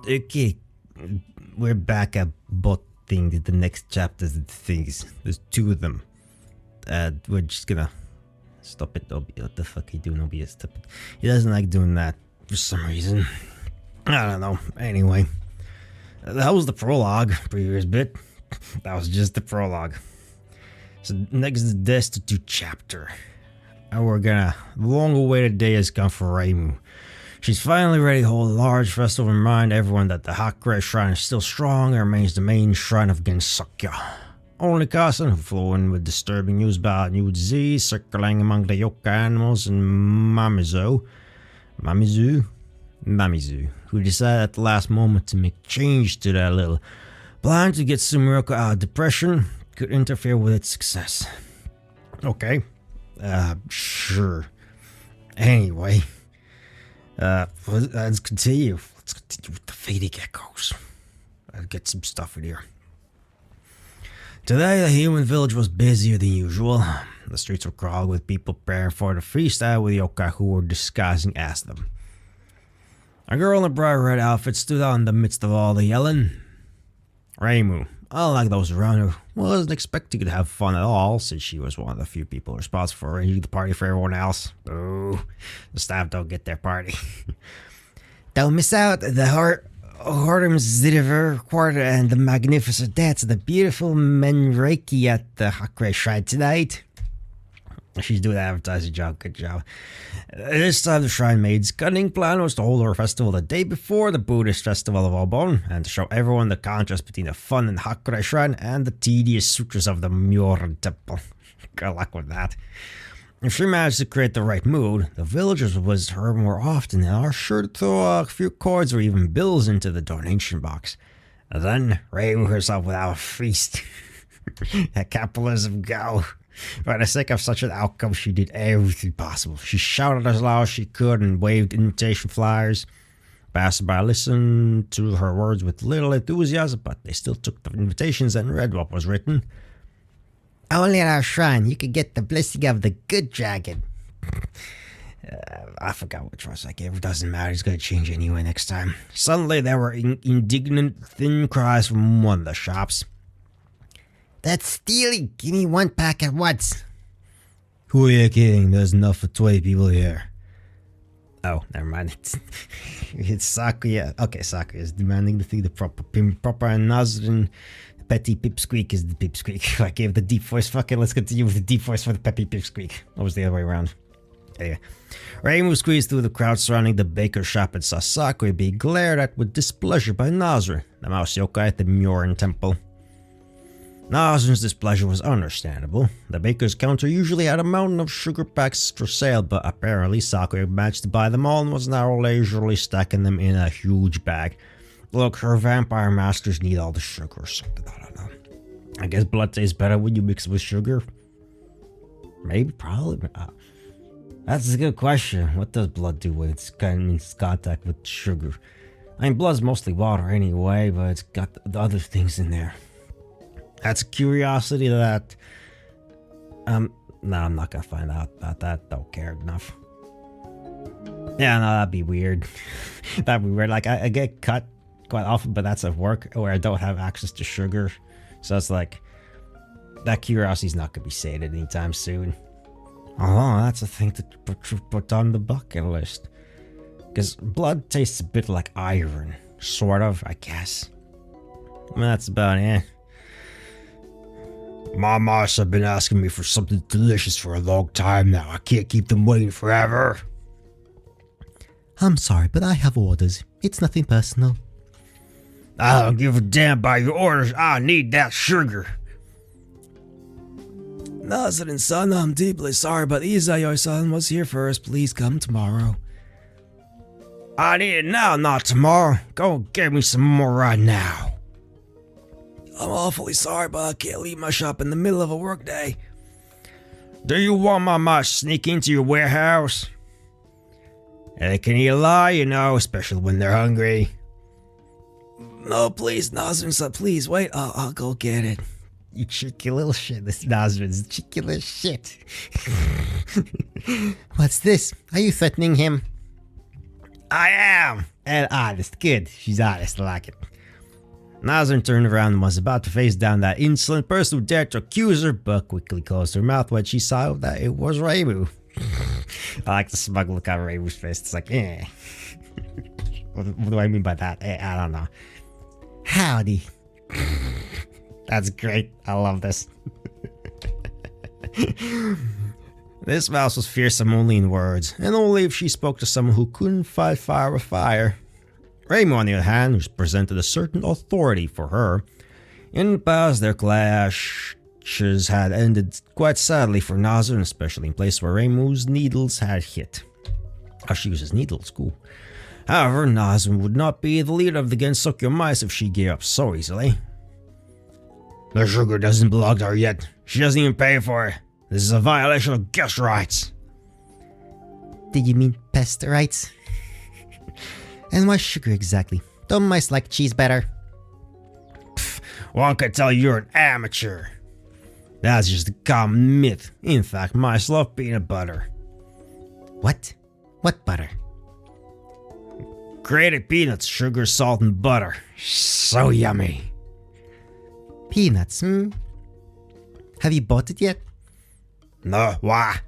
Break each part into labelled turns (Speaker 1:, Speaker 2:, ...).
Speaker 1: Okay, we're back at bot thing. The next chapters of the things. There's two of them. We're just gonna stop it. What the fuck he doing? Obi? Stop it. He doesn't like doing that for some reason. I don't know. Anyway, that was the prologue. Previous bit. That was just the prologue. So next is the Destitute chapter. And we're gonna. The long-awaited day has come for Reimu. She's finally ready to hold a large festival and remind everyone that the Hakure Shrine is still strong and remains the main shrine of Gensokyo. Only Kasan, who flew in with disturbing news about a new disease circulating among the yokai animals, and Mamizu, who decided at the last moment to make change to that little plan to get Sumuroko out of depression, could interfere with its success. Okay. Sure. Anyway. Let's continue. Let's continue with the fading echoes. I'll get some stuff in here. Today, the human village was busier than usual. The streets were crawled with people preparing for the freestyle with yokai who were disguising as them. A girl in a bright red outfit stood out in the midst of all the yelling. Reimu, unlike those around her, wasn't expecting to have fun at all, since she was one of the few people responsible for arranging the party for everyone else. Boo. The staff don't get their party. Don't miss out the Hortem's Zidiver Quarter and the magnificent dance of the beautiful Menreiki at the Hakure Shrine tonight. She's doing the advertising job, good job. This time the Shrine Maid's cunning plan was to hold her festival the day before the Buddhist festival of Obon, and to show everyone the contrast between the fun in the Hakure Shrine and the tedious sutras of the Myoran Temple. Good luck with that. If she managed to create the right mood, the villagers would visit her more often and are sure to throw a few coins or even bills into the donation box. And then Reimu herself would have a feast. Let capitalism go. For the sake of such an outcome, she did everything possible. She shouted as loud as she could and waved invitation flyers. Passerby listened to her words with little enthusiasm, but they still took the invitations and read what was written. Only at our shrine, you could get the blessing of the good dragon. I forgot which was. Like, it doesn't matter. It's going to change anyway next time. Suddenly, there were indignant, thin cries from one of the shops. That's stealing! Give me one pack at once! Who are you kidding? There's enough for 20 people here. Oh, never mind. It's Sakuya. Okay, Sakuya is demanding the thing the proper and Nazrin. Petty Pipsqueak is the Pipsqueak. I gave the deep voice. Fucking let's continue with the deep voice for the Peppy Pipsqueak. That was the other way around. Anyway. Reimu squeezed through the crowd surrounding the baker shop and saw Sakuya be glared at with displeasure by Nazrin, the mouse yokai at the Myoran Temple. Nazrin's displeasure was understandable. The baker's counter usually had a mountain of sugar packs for sale, but apparently Sakuya managed to buy them all and was now leisurely stacking them in a huge bag. Look, her vampire masters need all the sugar or something, I don't know. I guess blood tastes better when you mix it with sugar. Maybe, probably. That's a good question. What does blood do when it's in contact with sugar? I mean, blood's mostly water anyway, but it's got the other things in there. That's a curiosity that... no, I'm not gonna find out about that. Don't care enough. Yeah, no, that'd be weird. That'd be weird. Like, I get cut quite often, but that's at work where I don't have access to sugar. So it's like... That curiosity's not gonna be sated anytime soon. Oh, that's a thing to put on the bucket list. Because blood tastes a bit like iron. Sort of, I guess. Well, that's about it. Mamas have been asking me for something delicious for a long time now. I can't keep them waiting forever. I'm sorry, but I have orders. It's nothing personal. I don't give a damn about your orders. I need that sugar. Nazrin-san, I'm deeply sorry, but Izayo-san was here first. Please come tomorrow. I need it now, not tomorrow. Go get me some more right now. I'm awfully sorry, but I can't leave my shop in the middle of a workday. Do you want my mice sneak into your warehouse? They can eat a lot, you know, especially when they're hungry. No, please, Nazrin-san, please, wait, I'll go get it. You cheeky little shit, this Nazrin's cheeky little shit. What's this? Are you threatening him? I am, And honest. Good. She's honest. I like it. Nazrin turned around and was about to face down that insolent person who dared to accuse her, but quickly closed her mouth when she saw that it was Reimu. I like the smug look on Reimu's face. It's like, eh. What do I mean by that? I don't know. Howdy. That's great. I love this. This mouse was fearsome only in words, and only if she spoke to someone who couldn't fight fire with fire. Reimu, on the other hand, was presented a certain authority for her. In the past, their clashes had ended quite sadly for Nazrin, especially in places where Reimu's needles had hit. Oh, she uses needles, cool. However, Nazrin would not be the leader of the Gensokyo mice if she gave up so easily. The sugar doesn't belong to her yet. She doesn't even pay for it. This is a violation of guest rights. Did you mean pest rights? And why sugar exactly? Don't mice like cheese better? Pfft, one could tell you're an amateur. That's just a common myth. In fact, mice love peanut butter. What? What butter? Grated peanuts, sugar, salt, and butter. So yummy. Peanuts, Have you bought it yet? No, why?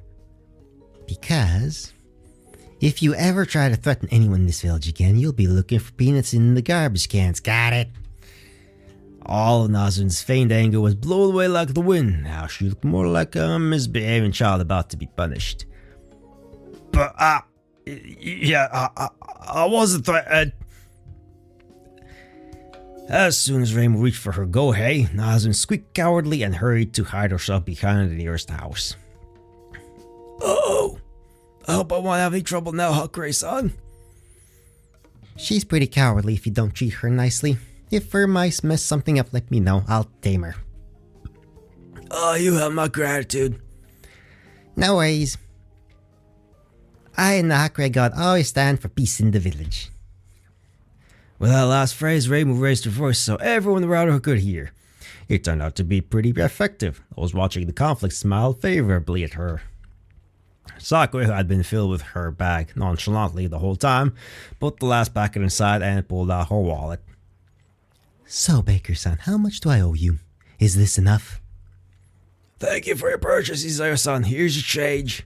Speaker 1: Because if you ever try to threaten anyone in this village again, you'll be looking for peanuts in the garbage cans, got it? All of Nazrin's feigned anger was blown away like the wind. Now she looked more like a misbehaving child about to be punished. But, I wasn't threatened. As soon as Reimu reached for her go-hey, Nazrin squeaked cowardly and hurried to hide herself behind the nearest house. Uh-oh! I hope I won't have any trouble now, Hakure-san. She's pretty cowardly if you don't treat her nicely. If her mice mess something up, let me know. I'll tame her. Oh, you have my gratitude. No worries. I and the Hakure God always stand for peace in the village. With that last phrase, Reimu raised her voice so everyone around her could hear. It turned out to be pretty effective. Those watching the conflict smiled favorably at her. Sakura, who had been filled with her bag nonchalantly the whole time, put the last packet inside and pulled out her wallet. So, Baker-san, how much do I owe you? Is this enough? Thank you for your purchase, Isao-san. Here's your change.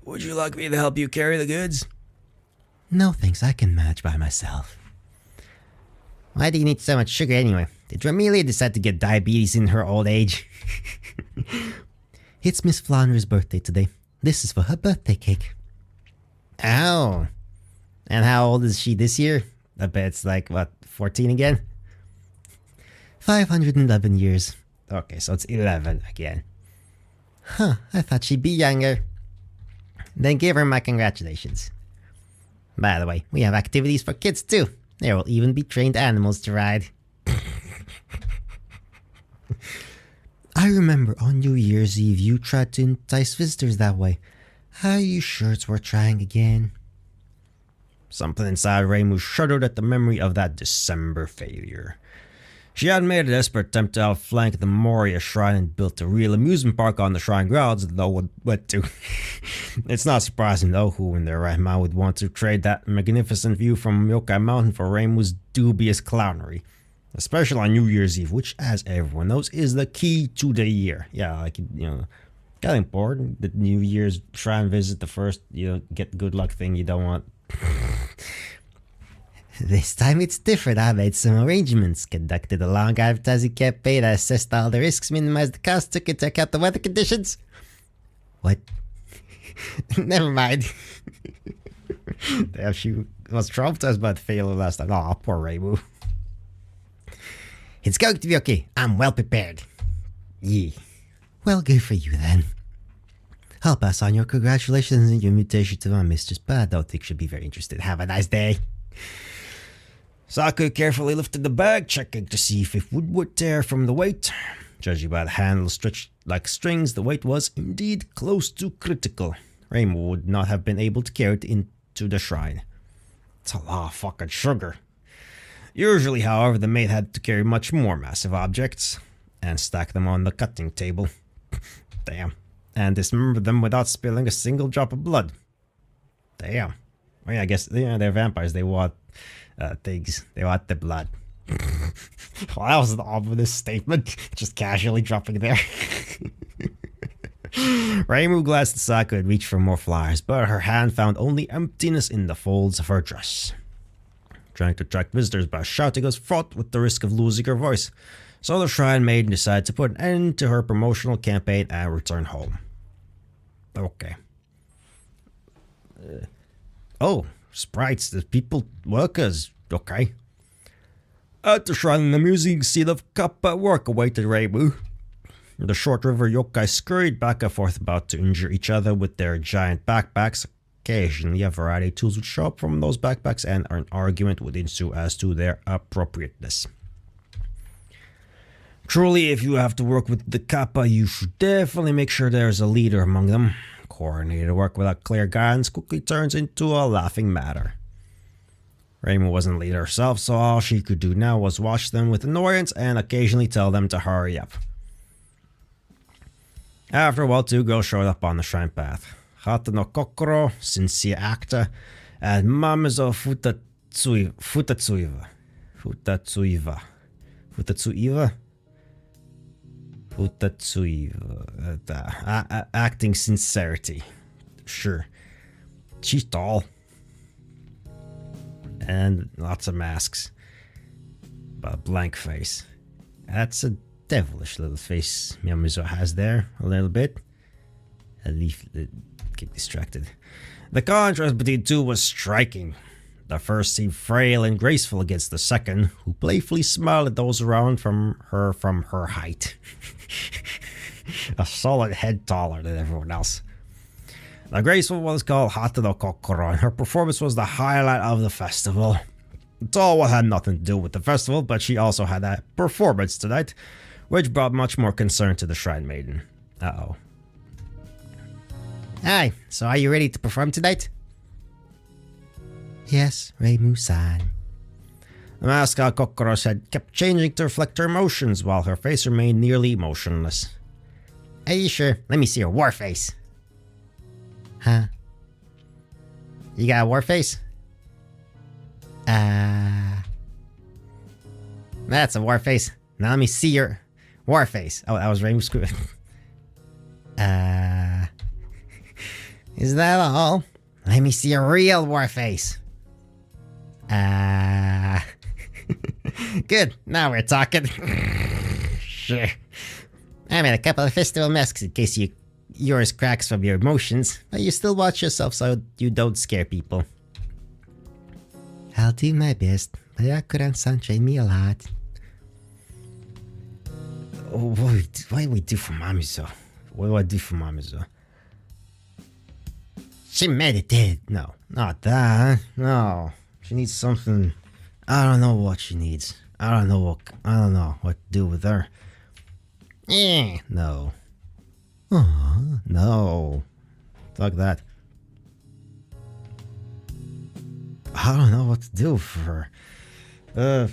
Speaker 1: Would you like me to help you carry the goods? No thanks, I can manage by myself. Why do you need so much sugar anyway? Did Ramelia decide to get diabetes in her old age? It's Miss Flounder's birthday today. This is for her birthday cake. Oh. And how old is she this year? I bet it's like, 14 again? 511 years. Okay, so it's 11 again. Huh, I thought she'd be younger. Then give her my congratulations. By the way, we have activities for kids too. There will even be trained animals to ride. I remember on New Year's Eve you tried to entice visitors that way. Are you sure it's worth trying again? Something inside Reimu shuddered at the memory of that December failure. She had made a desperate attempt to outflank the Moria Shrine and built a real amusement park on the shrine grounds that no one went to. It's not surprising though who in their right mind would want to trade that magnificent view from Yokai Mountain for Reimu's dubious clownery. Especially on New Year's Eve, which, as everyone knows, is the key to the year. Yeah, like, kind of important. The New Year's shrine visit, the first, get good luck thing you don't want. This time it's different. I made some arrangements, conducted a long advertising campaign, I assessed all the risks, minimized the cost, took into account the weather conditions. What? Never mind. Damn, she was traumatized by the failure last time. Aw, poor Reimu. It's going to be okay. I'm well prepared. Yeah. Well, good for you then. I'll pass on your congratulations and your invitation to my mistress, but I don't think she'll be very interested. Have a nice day. Saku carefully lifted the bag, checking to see if it would tear from the weight. Judging by the handle stretched like strings, the weight was indeed close to critical. Reimu would not have been able to carry it into the shrine. It's a lot of fucking sugar. Usually, however, the maid had to carry much more massive objects and stack them on the cutting table. Damn. And dismember them without spilling a single drop of blood. Damn. Oh yeah, I guess they're vampires. They want things. They want the blood. Well, that was an ominous statement. Just casually dropping there. Reimu glanced at Sako and reached for more flowers, but her hand found only emptiness in the folds of her dress. Trying to attract visitors by shouting was fraught with the risk of losing her voice, so the Shrine Maiden decided to put an end to her promotional campaign and return home. Okay. Oh, sprites, the people, workers, okay. At the shrine, the amusing scene of Kappa work awaited Reimu. The short river yokai scurried back and forth about to injure each other with their giant backpacks. Occasionally, a variety of tools would show up from those backpacks and an argument would ensue as to their appropriateness. Truly, if you have to work with the Kappa, you should definitely make sure there's a leader among them. Coordinated work without clear guidance quickly turns into a laughing matter. Reimu wasn't a leader herself, so all she could do now was watch them with annoyance and occasionally tell them to hurry up. After a while, two girls showed up on the shrine path. Hata no Kokoro, sincere actor, and Mamezo Futatsuiva. Acting sincerity. Sure. She's tall. And lots of masks. But a blank face. That's a devilish little face Miyamoto has there, a little bit. At least get distracted. The contrast between two was striking. The first seemed frail and graceful against the second, who playfully smiled at those around from her height. A solid head taller than everyone else. The graceful one was called Hata no Kokoro, and her performance was the highlight of the festival. The tall one had nothing to do with the festival, but she also had a performance tonight, which brought much more concern to the Shrine Maiden. Uh-oh. Hi, so are you ready to perform tonight? Yes, Reimu-san. The mask on Kokoro's head kept changing to reflect her emotions, while her face remained nearly motionless. Are you sure? Let me see your war face. Huh? You got a war face? That's a war face. Now let me see your war face. Oh, that was Reimu's screw. Is that all? Let me see a real war face. Good, now we're talking. Sure. I made a couple of festival masks in case yours cracks from your emotions, but you still watch yourself so you don't scare people. I'll do my best, but Akuran-san trained me a lot. Oh, what do we do for Mamizo? What do I do for Mamizo? She meditated. No, not that. No. She needs something. I don't know what she needs. I don't know what to do with her. No. No. Fuck that. I don't know what to do for her.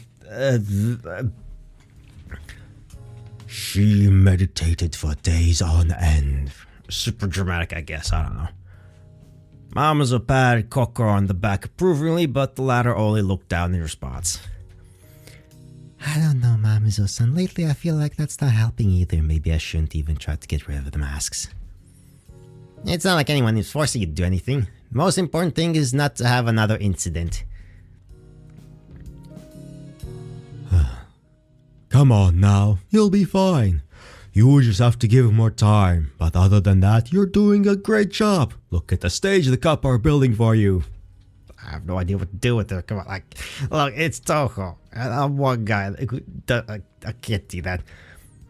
Speaker 1: She meditated for days on end. Super dramatic, I guess. I don't know. Mamazo patted Kokoro on the back approvingly, but the latter only looked down in response. I don't know, Mamazo-san. Lately I feel like that's not helping either. Maybe I shouldn't even try to get rid of the masks. It's not like anyone is forcing you to do anything. The most important thing is not to have another incident. Come on now, you'll be fine. You just have to give him more time. But other than that, you're doing a great job. Look at the stage the Cup are building for you. I have no idea what to do with it. Come on, look, it's Touhou. I'm one guy. I can't do that.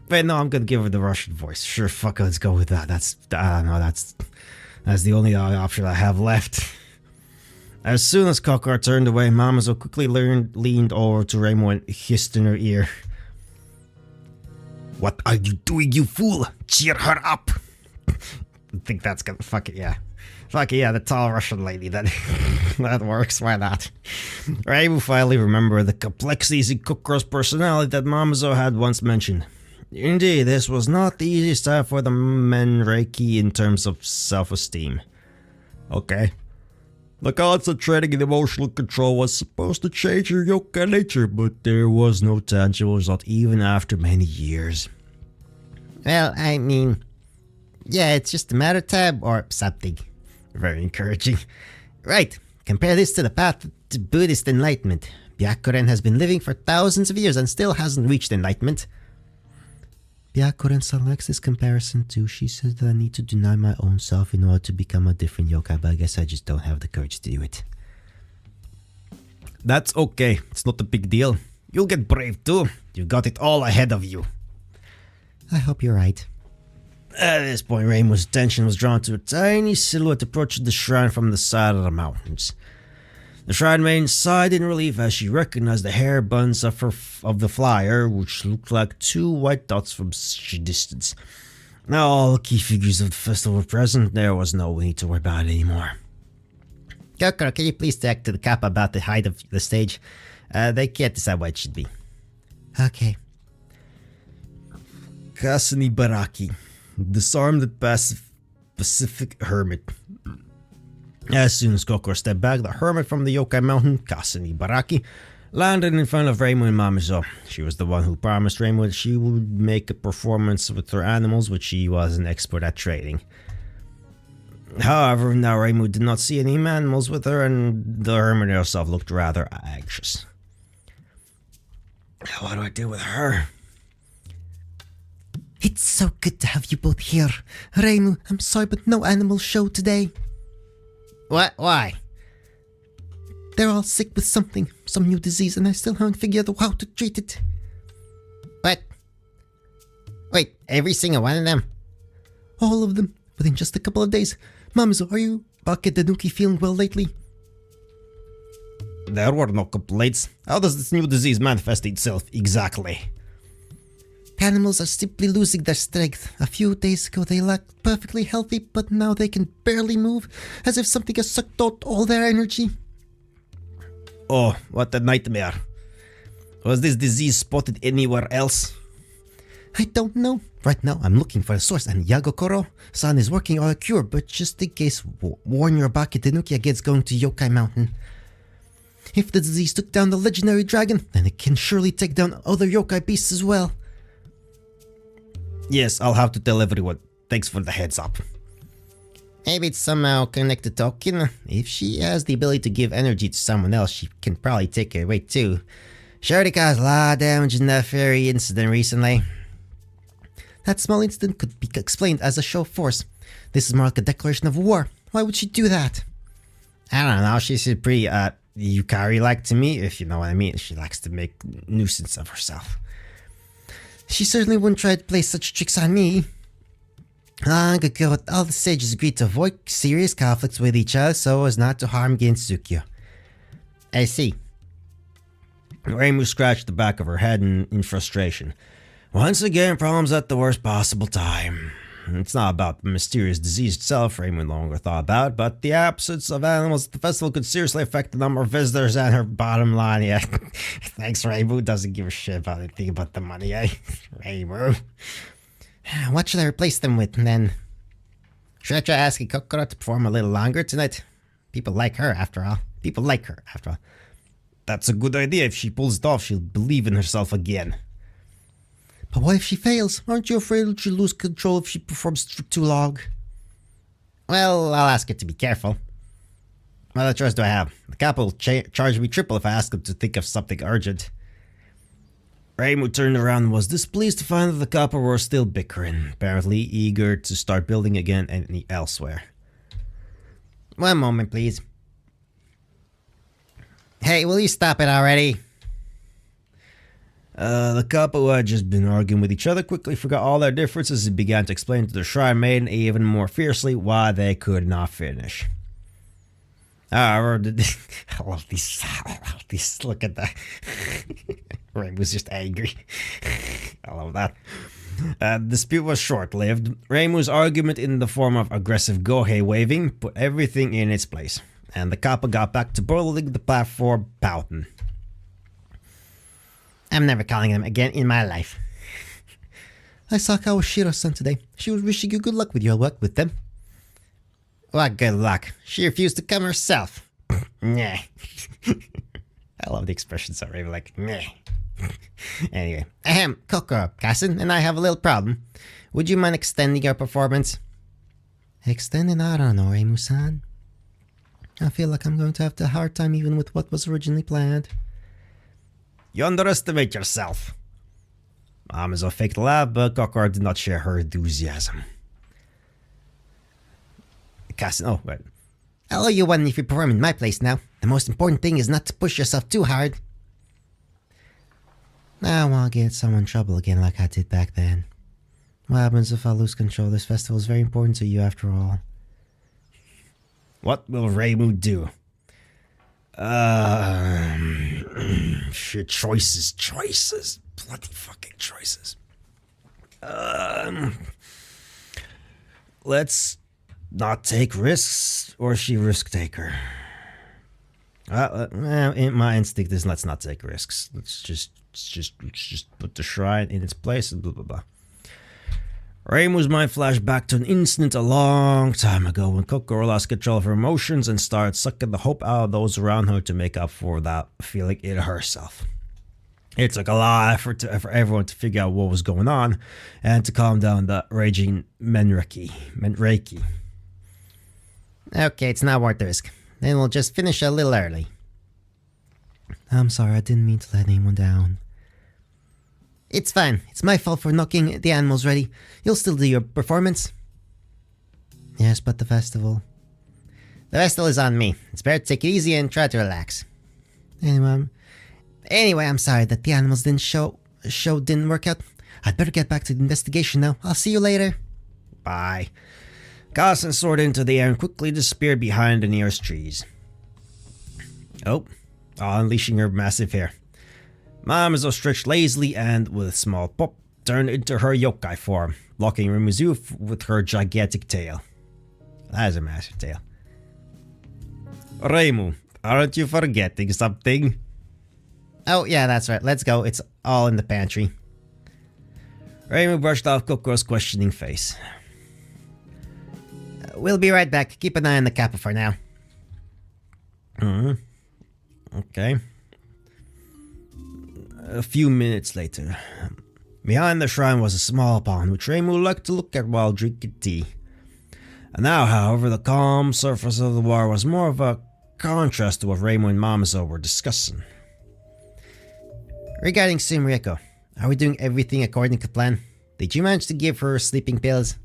Speaker 1: But no, I'm gonna give her the Russian voice. Sure, fuck it, let's go with that. I don't know, that's the only option I have left. As soon as Kokoro turned away, Mamazo quickly leaned over to Reimu and hissed in her ear. What are you doing, you fool? Cheer her up! I think that's gonna... Fuck it, yeah. Fuck it, yeah, the tall Russian lady. That works, why not? Reimu finally remembered the complexities in Kokoro's personality that Mamazo had once mentioned. Indeed, this was not the easiest time for the men Reiki in terms of self-esteem. Okay. The concentrating in emotional control was supposed to change your yokai nature, but there was no tangible result even after many years. Well, I mean, yeah, it's just a matter of time or something. Very encouraging. Right, compare this to the path to Buddhist enlightenment. Byakuren has been living for thousands of years and still hasn't reached enlightenment. Byakuren selects this comparison too. She says that I need to deny my own self in order to become a different yokai, but I guess I just don't have the courage to do it. That's okay. It's not a big deal. You'll get brave too. You've got it all ahead of you. I hope you're right. At this point, Reimu's attention was drawn to a tiny silhouette approaching the shrine from the side of the mountains. The shrine maiden sighed in relief as she recognized the hair buns of the flyer, which looked like two white dots from such a distance. Now all the key figures of the festival were present. There was no need to worry about it anymore. Kokoro, can you please talk to the kappa about the height of the stage? They can't decide what it should be. Okay. Kasuni Baraki, disarmed the Pacific Hermit. As soon as Kokoro stepped back, the hermit from the yokai mountain, Kasuni Baraki, landed in front of Reimu and Mamizo. She was the one who promised Reimu that she would make a performance with her animals, which she was an expert at trading. However, now Reimu did not see any animals with her, and the hermit herself looked rather anxious. What do I do with her? It's so good to have you both here. Reimu, I'm sorry, but no animal show today. What? Why? They're all sick with something, some new disease, and I still haven't figured out how to treat it. What? Wait, every single one of them? All of them, within just a couple of days. Mamizo, are you Bakedanuki feeling well lately? There were no complaints. How does this new disease manifest itself exactly? Animals are simply losing their strength. A few days ago they looked perfectly healthy, but now they can barely move, as if something has sucked out all their energy. Oh, what a nightmare. Was this disease spotted anywhere else? I don't know. Right now I'm looking for a source, and Yagokoro-san is working on a cure, but just in case, warn your Bakedanuki against going to Yokai Mountain. If the disease took down the legendary dragon, then it can surely take down other yokai beasts as well. Yes, I'll have to tell everyone. Thanks for the heads up. Maybe it's somehow connected to Okina. If she has the ability to give energy to someone else, she can probably take it away too. She already caused a lot of damage in that ferry incident recently. That small incident could be explained as a show of force. This is more like a declaration of war. Why would she do that? I don't know, she's pretty, Yukari-like to me, if you know what I mean. She likes to make nuisance of herself. She certainly wouldn't try to play such tricks on me. Long ago, all the sages agreed to avoid serious conflicts with each other so as not to harm Gensukyo. I see. Reimu scratched the back of her head in frustration. Once again, problems at the worst possible time. It's not about the mysterious disease itself, Reimu no longer thought about, but the absence of animals at the festival could seriously affect the number of visitors and her bottom line. Yeah, thanks, Reimu. Doesn't give a shit about anything but the money, eh? Reimu. What should I replace them with, then? Should I try asking Kokoro to perform a little longer tonight? People like her, after all. That's a good idea. If she pulls it off, she'll believe in herself again. But what if she fails? Aren't you afraid she'll lose control if she performs for too long? Well, I'll ask her to be careful. What other choice do I have? The cop will charge me triple if I ask him to think of something urgent. Reimu turned around and was displeased to find that the couple were still bickering, apparently eager to start building again and elsewhere. One moment, please. Hey, will you stop it already? The couple who had just been arguing with each other quickly forgot all their differences and began to explain to the shrine maiden even more fiercely why they could not finish. However, I love these. Look at that. Ray was just angry. I love that. The dispute was short-lived. Reimu's argument in the form of aggressive gohei waving put everything in its place, and the couple got back to building the platform pouting. I'm never calling them again in my life. I saw Kawashiro-san today. She was wishing you good luck with your work with them. What good luck? She refused to come herself. Nah. I love the expressions of Raven, like, nah. Anyway, Coco, Cousin, and I have a little problem. Would you mind extending your performance? Extending? I don't know, Reimu-san. I feel like I'm going to have a hard time even with what was originally planned. You underestimate yourself. Mamizo faked a laugh, but Coco did not share her enthusiasm. Cousin, oh, wait. I'll owe you one if you perform in my place now. The most important thing is not to push yourself too hard. I won't get someone in trouble again like I did back then. What happens if I lose control? This festival is very important to you after all. What will Reimu do? Shit, choices. Bloody fucking choices. Let's not take risks, or is she a risk taker? My instinct is let's not take risks. Let's just put the shrine in its place and blah blah blah. Reimu's mind flashed back to an instant a long time ago when Kokoro lost control of her emotions and started sucking the hope out of those around her to make up for that feeling in herself. It took a lot of effort for everyone to figure out what was going on and to calm down the raging Menreiki. Okay, it's not worth the risk. Then we'll just finish a little early. I'm sorry, I didn't mean to let anyone down. It's fine. It's my fault for knocking the animals ready. You'll still do your performance. Yes, but the festival. The festival is on me. It's better to take it easy and try to relax. Anyway, I'm sorry that the animals didn't show didn't work out. I'd better get back to the investigation now. I'll see you later. Bye. Carson soared into the air and quickly disappeared behind the nearest trees. Unleashing her massive hair. Mamizo stretched lazily and, with a small pop, turned into her yokai form, locking Reimu's with her gigantic tail. That is a massive tail. Reimu, aren't you forgetting something? Oh, yeah, that's right. Let's go. It's all in the pantry. Reimu brushed off Kokoro's questioning face. We'll be right back. Keep an eye on the kappa for now. Okay. A few minutes later, behind the shrine was a small pond which Reimu liked to look at while drinking tea. And now, however, the calm surface of the water was more of a contrast to what Reimu and Mamizo were discussing. Regarding Sumrieko, are we doing everything according to plan? Did you manage to give her sleeping pills?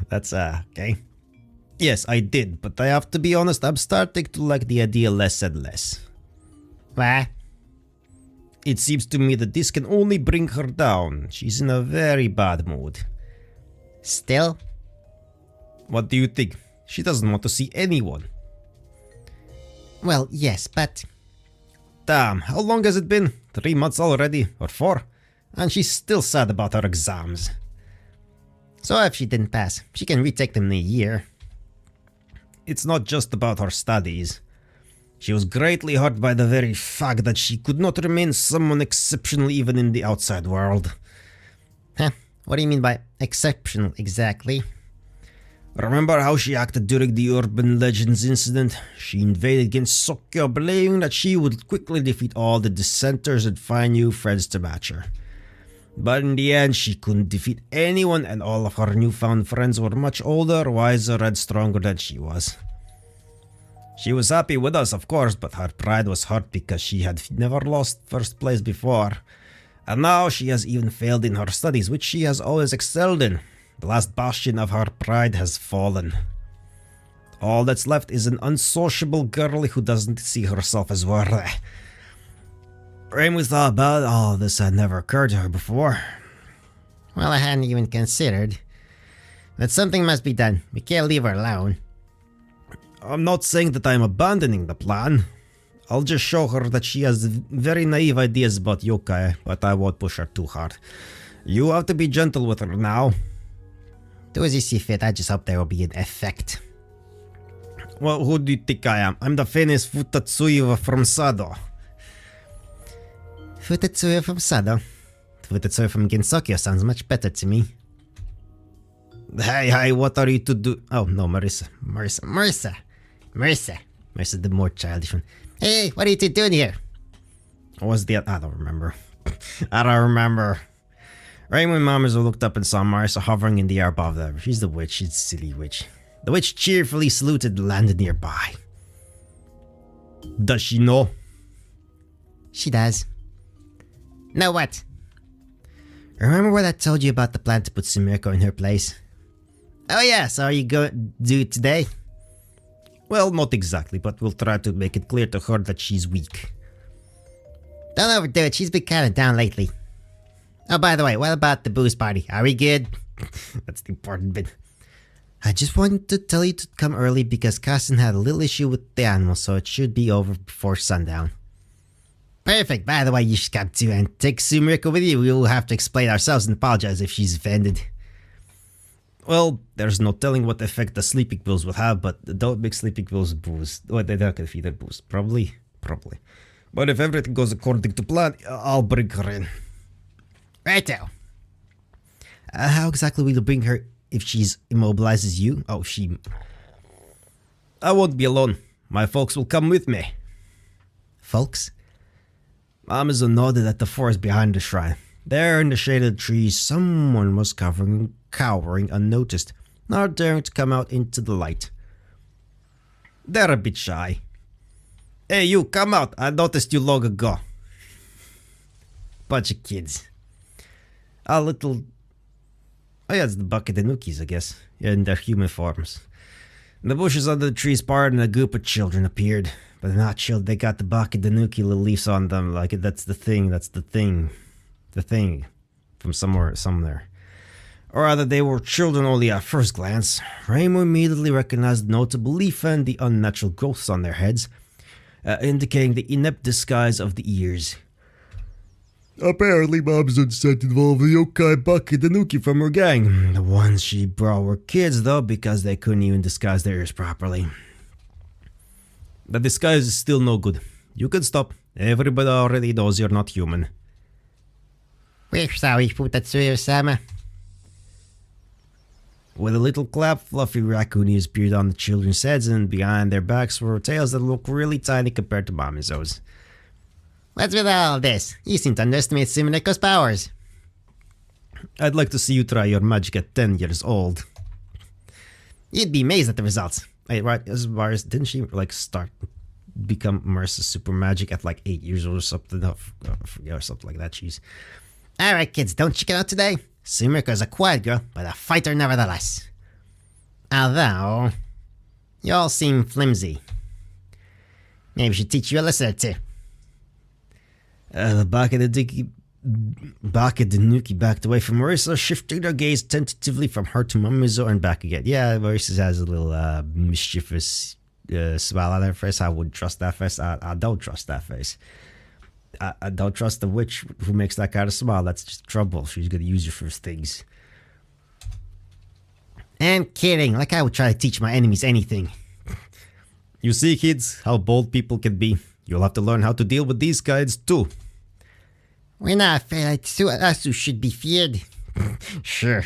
Speaker 1: That's okay. Yes, I did, but I have to be honest, I'm starting to like the idea less and less. What? It seems to me that this can only bring her down. She's in a very bad mood. Still? What do you think? She doesn't want to see anyone. Well, yes, but... Damn, how long has it been? 3 months already? Or 4? And she's still sad about her exams. So if she didn't pass, she can retake them in a year. It's not just about her studies. She was greatly hurt by the very fact that she could not remain someone exceptional even in the outside world. Huh? What do you mean by exceptional exactly? Remember how she acted during the Urban Legends incident? She invaded against Sokyo, believing that she would quickly defeat all the dissenters and find new friends to match her. But in the end, she couldn't defeat anyone, and all of her newfound friends were much older, wiser, and stronger than she was. She was happy with us, of course, but her pride was hurt because she had never lost first place before. And now she has even failed in her studies, which she has always excelled in. The last bastion of her pride has fallen. All that's left is an unsociable girl who doesn't see herself as worthy. Reimu thought about all this had never occurred to her before. Well, I hadn't even considered. But something must be done. We can't leave her alone. I'm not saying that I'm abandoning the plan. I'll just show her that she has very naive ideas about yokai, but I won't push her too hard. You have to be gentle with her now. Do as you see fit, I just hope there will be an effect. Well, who do you think I am? I'm the famous Futatsuya from Sado. Futatsuya from Sado? Futatsuya from Gensokyo sounds much better to me. Hey, what are you to do? Oh, no, Marissa. I said the more childish one. Hey, what are you two doing here? What was the... I don't remember. I don't remember. Right when Mamizo looked up and saw Marissa hovering in the air above them. She's the witch. She's a silly witch. The witch cheerfully saluted and landed nearby. Does she know? She does. Know what? Remember what I told you about the plan to put Sumiko in her place? Oh yeah, so are you going to do it today? Well, not exactly, but we'll try to make it clear to her that she's weak. Don't overdo it, she's been kinda down lately. Oh, by the way, what about the booze party? Are we good? That's the important bit. I just wanted to tell you to come early because Carson had a little issue with the animals, so it should be over before sundown. Perfect. By the way, you should come too and take Sumiko with you. We will have to explain ourselves and apologize if she's offended. Well, there's no telling what effect the sleeping pills will have, but don't make sleeping pills booze. Well, they're not gonna feed her booze. Probably. But if everything goes according to plan, I'll bring her in. Righto. How exactly will you bring her if she's immobilizes you? Oh, she... I won't be alone. My folks will come with me. Folks? Mamizo nodded at the forest behind the shrine. There in the shade of the trees, someone was cowering unnoticed, not daring to come out into the light. They're a bit shy. Hey you, come out, I noticed you long ago. Bunch of kids. A little... Oh yeah, it's the bucket Danukis, I guess. Yeah, in their human forms. The bushes under the trees parted and a group of children appeared. But they're not children, they got the bucket Danuki little leaves on them, like that's the thing. The thing. From somewhere. Or rather, they were children only at first glance. Raymond immediately recognized the notable leaf and the unnatural growths on their heads, indicating the inept disguise of the ears. Apparently, Mom's set involved the yokai bucket Danuki from her gang. The ones she brought were kids, though, because they couldn't even disguise their ears properly. The disguise is still no good. You can stop. Everybody already knows you're not human. We're sorry, Futatsuyo-sama. With a little clap, fluffy raccoon ears appeared on the children's heads, and behind their backs were tails that looked really tiny compared to Mamizo's. What's with all this? You seem to underestimate Suminako's powers. I'd like to see you try your magic at 10 years old. You'd be amazed at the results. Wait, right, as far as, didn't she, become Marissa super magic at 8 years old or something? I forget, or something like that, jeez. Alright kids, don't chicken out today. Sumiko is a quiet girl, but a fighter nevertheless. Although, you all seem flimsy. Maybe we should teach you a lesson or two. The Danuki backed away from Marissa, shifting their gaze tentatively from her to Mamizo and back again. Yeah, Marissa has a little mischievous smile on her face. I wouldn't trust that face. I don't trust that face. I don't trust the witch who makes that kind of smile. That's just trouble. She's gonna use you for things. I'm kidding. Like I would try to teach my enemies anything. You see, kids, how bold people can be. You'll have to learn how to deal with these guys too. We're not afraid. Us who should be feared. Sure.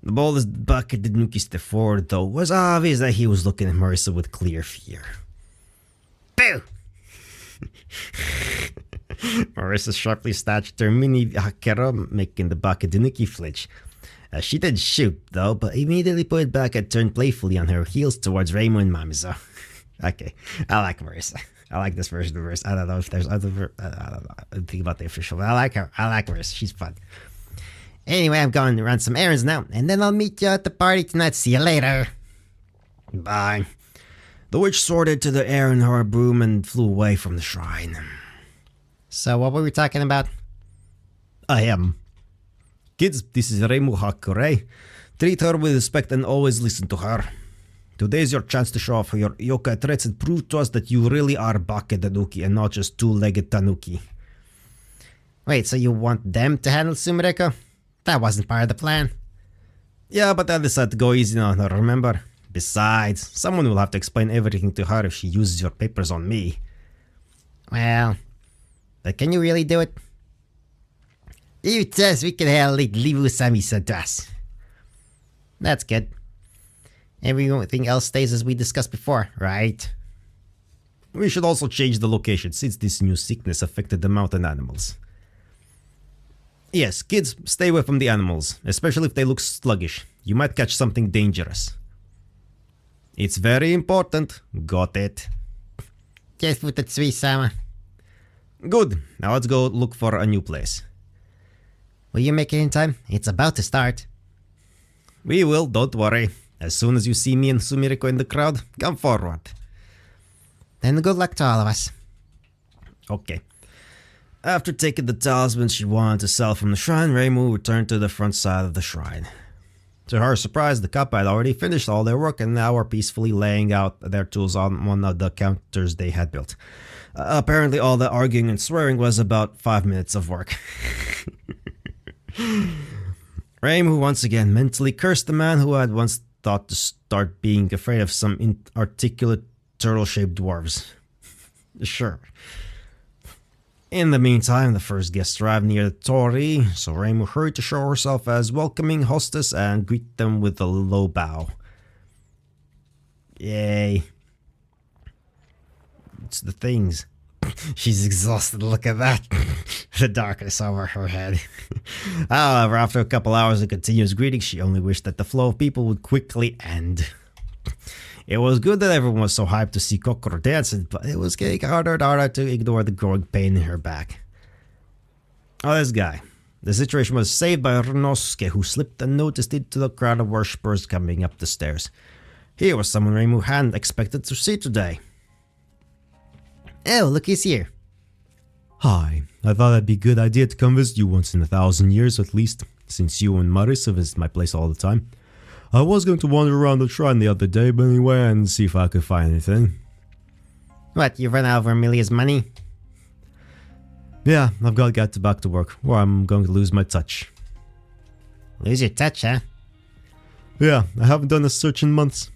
Speaker 1: The boldest bucket Danuki stepped forward, though, was obvious that he was looking at Marissa with clear fear. Boo! Marissa sharply snatched her mini hakera, making the bucket Danuki flinch. She didn't shoot, though, but immediately put it back and turned playfully on her heels towards Raymond and Mamizo. Okay, I like Marissa. I like this version of Marissa. I don't know if there's other... I don't know. I think about the official, but I like her. I like Marissa. She's fun. Anyway, I'm going to run some errands now, and then I'll meet you at the party tonight. See you later. Bye. The witch soared into the air in her broom and flew away from the shrine. So what were we talking about? I am. Kids, this is Reimu Hakure. Treat her with respect and always listen to her. Today's your chance to show off your yokai traits and prove to us that you really are Bake Tanuki and not just two-legged Tanuki. Wait, so you want them to handle Sumireko? That wasn't part of the plan. Yeah, but I decided to go easy on her, remember? Besides, someone will have to explain everything to her if she uses your papers on me. Well, but can you really do it? You tell us we can handle it, Livu-sami said to us. That's good. Everything else stays as we discussed before, right? We should also change the location since this new sickness affected the mountain animals. Yes, kids, stay away from the animals, especially if they look sluggish. You might catch something dangerous. It's very important. Got it.
Speaker 2: Just with the Tsui-sama.
Speaker 1: Good. Now let's go look for a new place.
Speaker 2: Will you make it in time? It's about to start.
Speaker 1: We will, don't worry. As soon as you see me and Sumiriko in the crowd, come forward.
Speaker 2: Then good luck to all of us.
Speaker 1: Okay. After taking the talisman she wanted to sell from the shrine, Reimu returned to the front side of the shrine. To her surprise, the couple had already finished all their work and now were peacefully laying out their tools on one of the counters they had built. Apparently all the arguing and swearing was about 5 minutes of work. Reimu once again mentally cursed the man who had once thought to start being afraid of some inarticulate turtle-shaped dwarves. Sure. In the meantime, the first guests arrived near the torii, so Reimu hurried to show herself as welcoming hostess and greet them with a low bow. Yay. It's the things. She's exhausted, look at that. The darkness over her head. However, after a couple hours of continuous greetings, she only wished that the flow of people would quickly end. It was good that everyone was so hyped to see Kokoro dancing, but it was getting harder and harder to ignore the growing pain in her back. Oh, this guy. The situation was saved by Ryunosuke, who slipped unnoticed into the crowd of worshippers coming up the stairs. Here was someone Reimu hadn't expected to see today.
Speaker 2: Oh, look who's here.
Speaker 3: Hi, I thought it'd be a good idea to come visit you once in 1,000 years at least, since you and Marisa visit my place all the time. I was going to wander around the shrine the other day, but anyway, and see if I could find anything.
Speaker 2: What, you've run out of Vermilia's money?
Speaker 3: Yeah, I've got to get back to work, or I'm going to lose my touch.
Speaker 2: Lose your touch, huh?
Speaker 3: Yeah, I haven't done a search in months.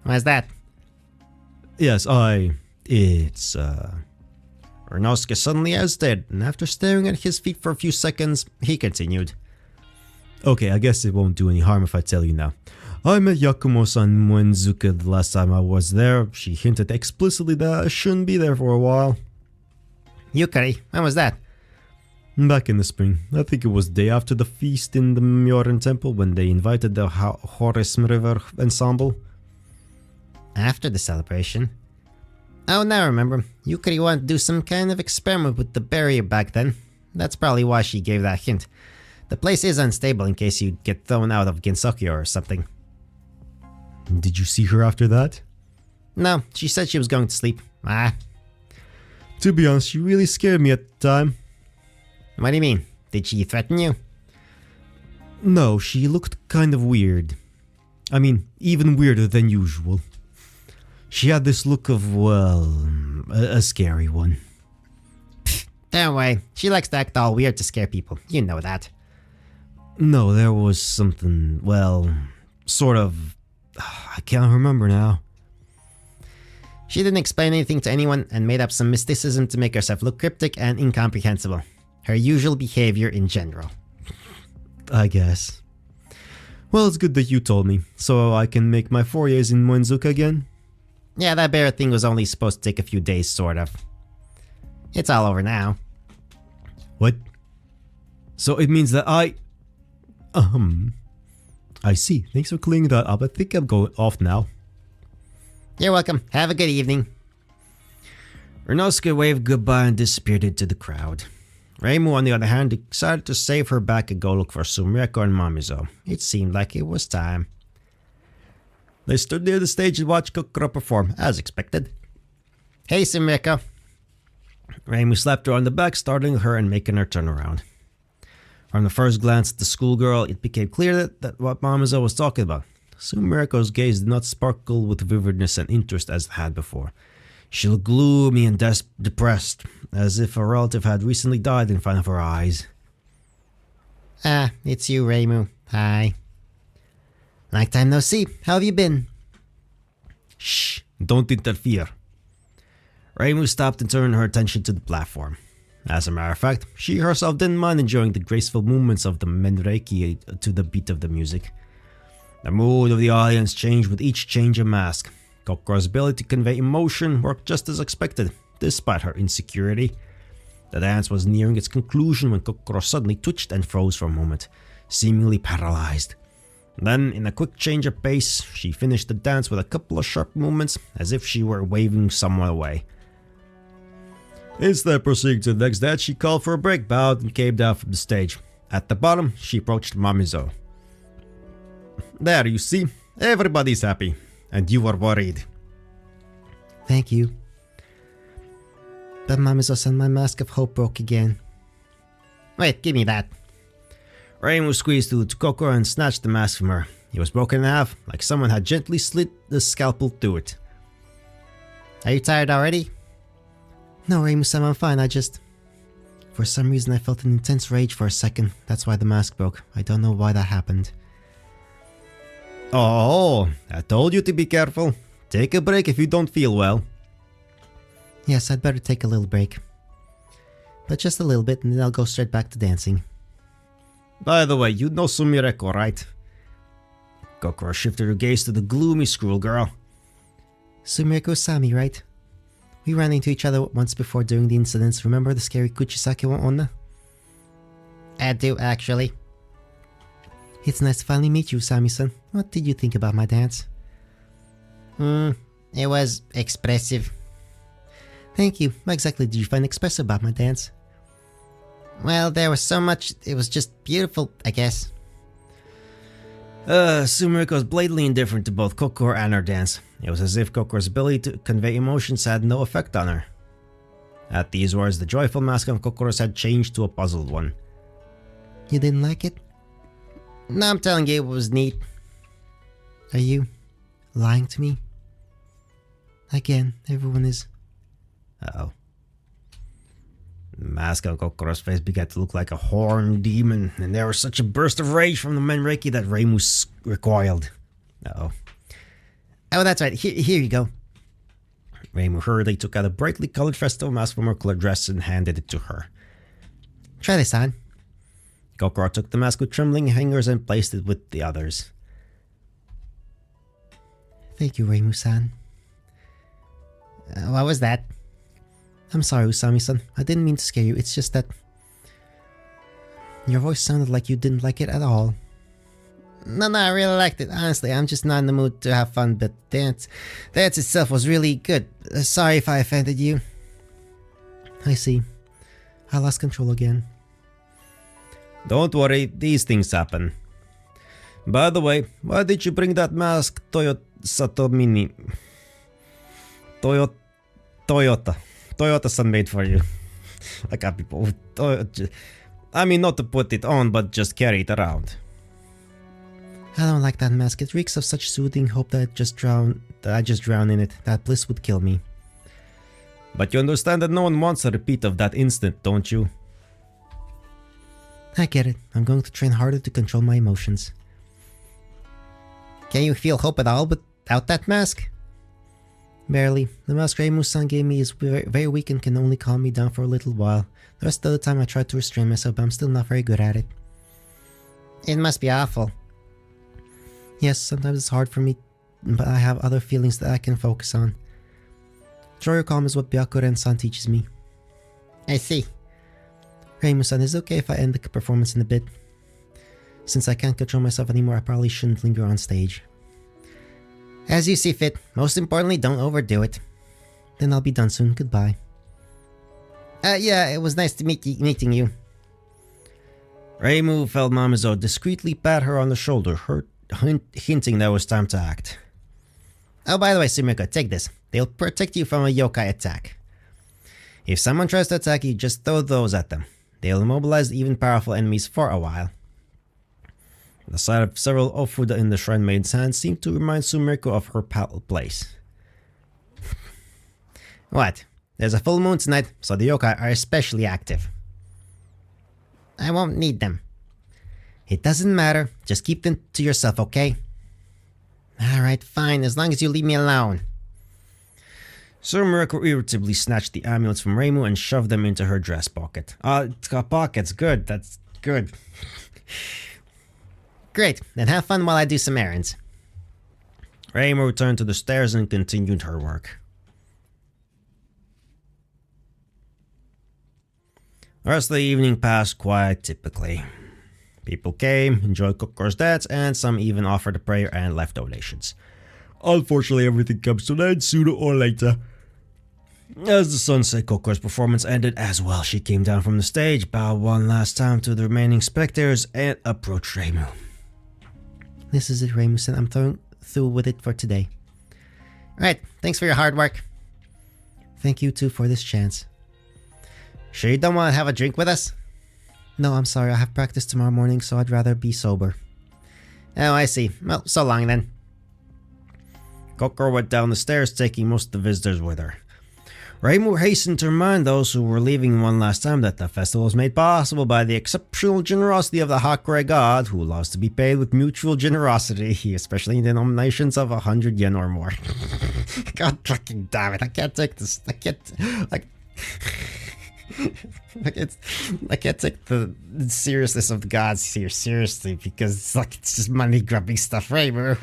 Speaker 2: Why's that?
Speaker 3: Yes, it's,
Speaker 1: Ryunosuke suddenly hesitated, and after staring at his feet for a few seconds, he continued.
Speaker 3: Okay, I guess it won't do any harm if I tell you now. I met Yakumo-san in Moenzuka the last time I was there. She hinted explicitly that I shouldn't be there for a while.
Speaker 2: Yukari, when was that?
Speaker 3: Back in the spring. I think it was the day after the feast in the Myoren Temple when they invited the Horace River Ensemble.
Speaker 2: After the celebration? Oh, now I remember. Yukari wanted to do some kind of experiment with the barrier back then. That's probably why she gave that hint. The place is unstable in case you get thrown out of Gensokyo or something.
Speaker 3: Did you see her after that?
Speaker 2: No, she said she was going to sleep.
Speaker 3: To be honest, she really scared me at the time.
Speaker 2: What do you mean? Did she threaten you?
Speaker 3: No, she looked kind of weird. I mean, even weirder than usual. She had this look of, well, a scary one.
Speaker 2: Don't worry, she likes to act all weird to scare people. You know that.
Speaker 3: No, there was something, well, sort of, I can't remember now.
Speaker 2: She didn't explain anything to anyone and made up some mysticism to make herself look cryptic and incomprehensible. Her usual behavior in general.
Speaker 3: I guess. Well, it's good that you told me, so I can make my forays in Moenzuka again.
Speaker 2: Yeah, that bear thing was only supposed to take a few days, sort of. It's all over now.
Speaker 3: What? So it means that I see. Thanks for clearing that up. I think I'm going off now.
Speaker 2: You're welcome. Have a good evening.
Speaker 1: Ryunosuke waved goodbye and disappeared into the crowd. Reimu, on the other hand, decided to save her back and go look for Sumireko and Mamizo. It seemed like it was time. They stood near the stage and watched Kokoro perform, as expected.
Speaker 2: Hey, Sumireko.
Speaker 1: Reimu slapped her on the back, startling her and making her turn around. From the first glance at the schoolgirl, it became clear that what Mamizo was talking about. Sumiriko's gaze did not sparkle with vividness and interest as it had before. She looked gloomy and depressed, as if a relative had recently died in front of her eyes.
Speaker 2: Ah, it's you, Reimu. Hi. Long time no see. How have you been?
Speaker 1: Shh, don't interfere. Reimu stopped and turned her attention to the platform. As a matter of fact, she herself didn't mind enjoying the graceful movements of the menreiki to the beat of the music. The mood of the audience changed with each change of mask.
Speaker 2: Kokoro's ability to convey emotion worked just as expected, despite her insecurity. The dance was nearing its conclusion when Kokoro suddenly twitched and froze for a moment, seemingly paralyzed. Then, in a quick change of pace, she finished the dance with a couple of sharp movements, as if she were waving someone away.
Speaker 3: Instead of proceeding to the next dance, she called for a break, bowed, and came down from the stage.
Speaker 2: At the bottom, she approached Mamizo.
Speaker 3: There, you see, everybody's happy, and you were worried.
Speaker 2: Thank you. But Mamizo-san, my mask of hope broke again. Wait, give me that. Reimu squeezed through to Kokoro and snatched the mask from her. It was broken in half, like someone had gently slit the scalpel through it. Are you tired already? No, Reimu-san, I'm fine. For some reason I felt an intense rage for a second. That's why the mask broke. I don't know why that happened.
Speaker 3: Oh, I told you to be careful. Take a break if you don't feel well.
Speaker 2: Yes, I'd better take a little break. But just a little bit, and then I'll go straight back to dancing.
Speaker 3: By the way, you know Sumireko, right?
Speaker 2: Kokoro shifted her gaze to the gloomy squirrel girl. Sumireko-sami, right? We ran into each other once before during the incidents. Remember the scary Kuchisake wa Onna? I do, actually. It's nice to finally meet you, Sami-san. What did you think about my dance? It was expressive. Thank you. What exactly did you find expressive about my dance? Well, there was so much. It was just beautiful, I guess. Sumireko was blatantly indifferent to both Kokoro and her dance. It was as if Kokoro's ability to convey emotions had no effect on her. At these words, the joyful mask on Kokoro's head changed to a puzzled one. You didn't like it? No, I'm telling you, it was neat. Are you lying to me? Again, everyone is... Uh-oh. The mask on Kokoro's face began to look like a horned demon, and there was such a burst of rage from the Menreiki that Reimu recoiled. Uh-oh. Oh, that's right. Here you go. Reimu hurriedly took out a brightly colored festival mask from her colored dress and handed it to her. Try this on. Kokoro took the mask with trembling fingers and placed it with the others. Thank you, Reimu-san. What was that? I'm sorry, Usami-san. I didn't mean to scare you. It's just that... your voice sounded like you didn't like it at all. No, I really liked it. Honestly, I'm just not in the mood to have fun, but dance itself was really good. Sorry if I offended you. I see. I lost control again.
Speaker 3: Don't worry, these things happen. By the way, why did you bring that mask Toyota-san made for you? I got people with I mean, not to put it on, but just carry it around.
Speaker 2: I don't like that mask. It reeks of such soothing hope that I just drown in it. That bliss would kill me.
Speaker 3: But you understand that no one wants a repeat of that instant, don't you?
Speaker 2: I get it. I'm going to train harder to control my emotions. Can you feel hope at all without that mask? Barely. The mask Reimu-san gave me is very, very weak and can only calm me down for a little while. The rest of the time I try to restrain myself, but I'm still not very good at it. It must be awful. Yes, sometimes it's hard for me, but I have other feelings that I can focus on. Joy or calm is what Byakuren-san teaches me. I see. Reimu-san, is it okay if I end the performance in a bit? Since I can't control myself anymore, I probably shouldn't linger on stage. As you see fit. Most importantly, don't overdo it. Then I'll be done soon. Goodbye. Yeah, it was nice to meeting you. Reimu felt Mamizo discreetly pat her on the shoulder, hinting that it was time to act. Oh, by the way, Sumiko, take this. They'll protect you from a yokai attack. If someone tries to attack you, just throw those at them. They'll immobilize even powerful enemies for a while. The sight of several ofuda in the shrine maiden's hand seemed to remind Sumiko of her place. What? There's a full moon tonight, so the yokai are especially active. I won't need them. It doesn't matter. Just keep them to yourself, okay? Alright, fine, as long as you leave me alone. Sumiko irritably snatched the amulets from Reimu and shoved them into her dress pocket. It's got pockets. Good, that's good. Great, then have fun while I do some errands. Reimu returned to the stairs and continued her work. The rest of the evening passed quite typically. People came, enjoyed Kokor's dance, and some even offered a prayer and left donations.
Speaker 3: Unfortunately, everything comes to an end sooner or later.
Speaker 2: As the sunset, Kokor's performance ended as well. She came down from the stage, bowed one last time to the remaining spectators, and approached Reimu.
Speaker 1: This is it, Reimu-san. I'm through with it for today.
Speaker 2: Alright, thanks for your hard work.
Speaker 1: Thank you too for this chance.
Speaker 2: Sure you don't want to have a drink with us?
Speaker 1: No, I'm sorry. I have practice tomorrow morning, so I'd rather be sober.
Speaker 2: Oh, I see. Well, so long then. Kokoro went down the stairs, taking most of the visitors with her. Reimu hastened to remind those who were leaving one last time that the festival was made possible by the exceptional generosity of the Hakure god, who loves to be paid with mutual generosity, especially in denominations of 100 yen or more. God fucking damn it, I can't take this. I can't take the seriousness of the gods here seriously, because it's just money grubbing stuff. Reimu.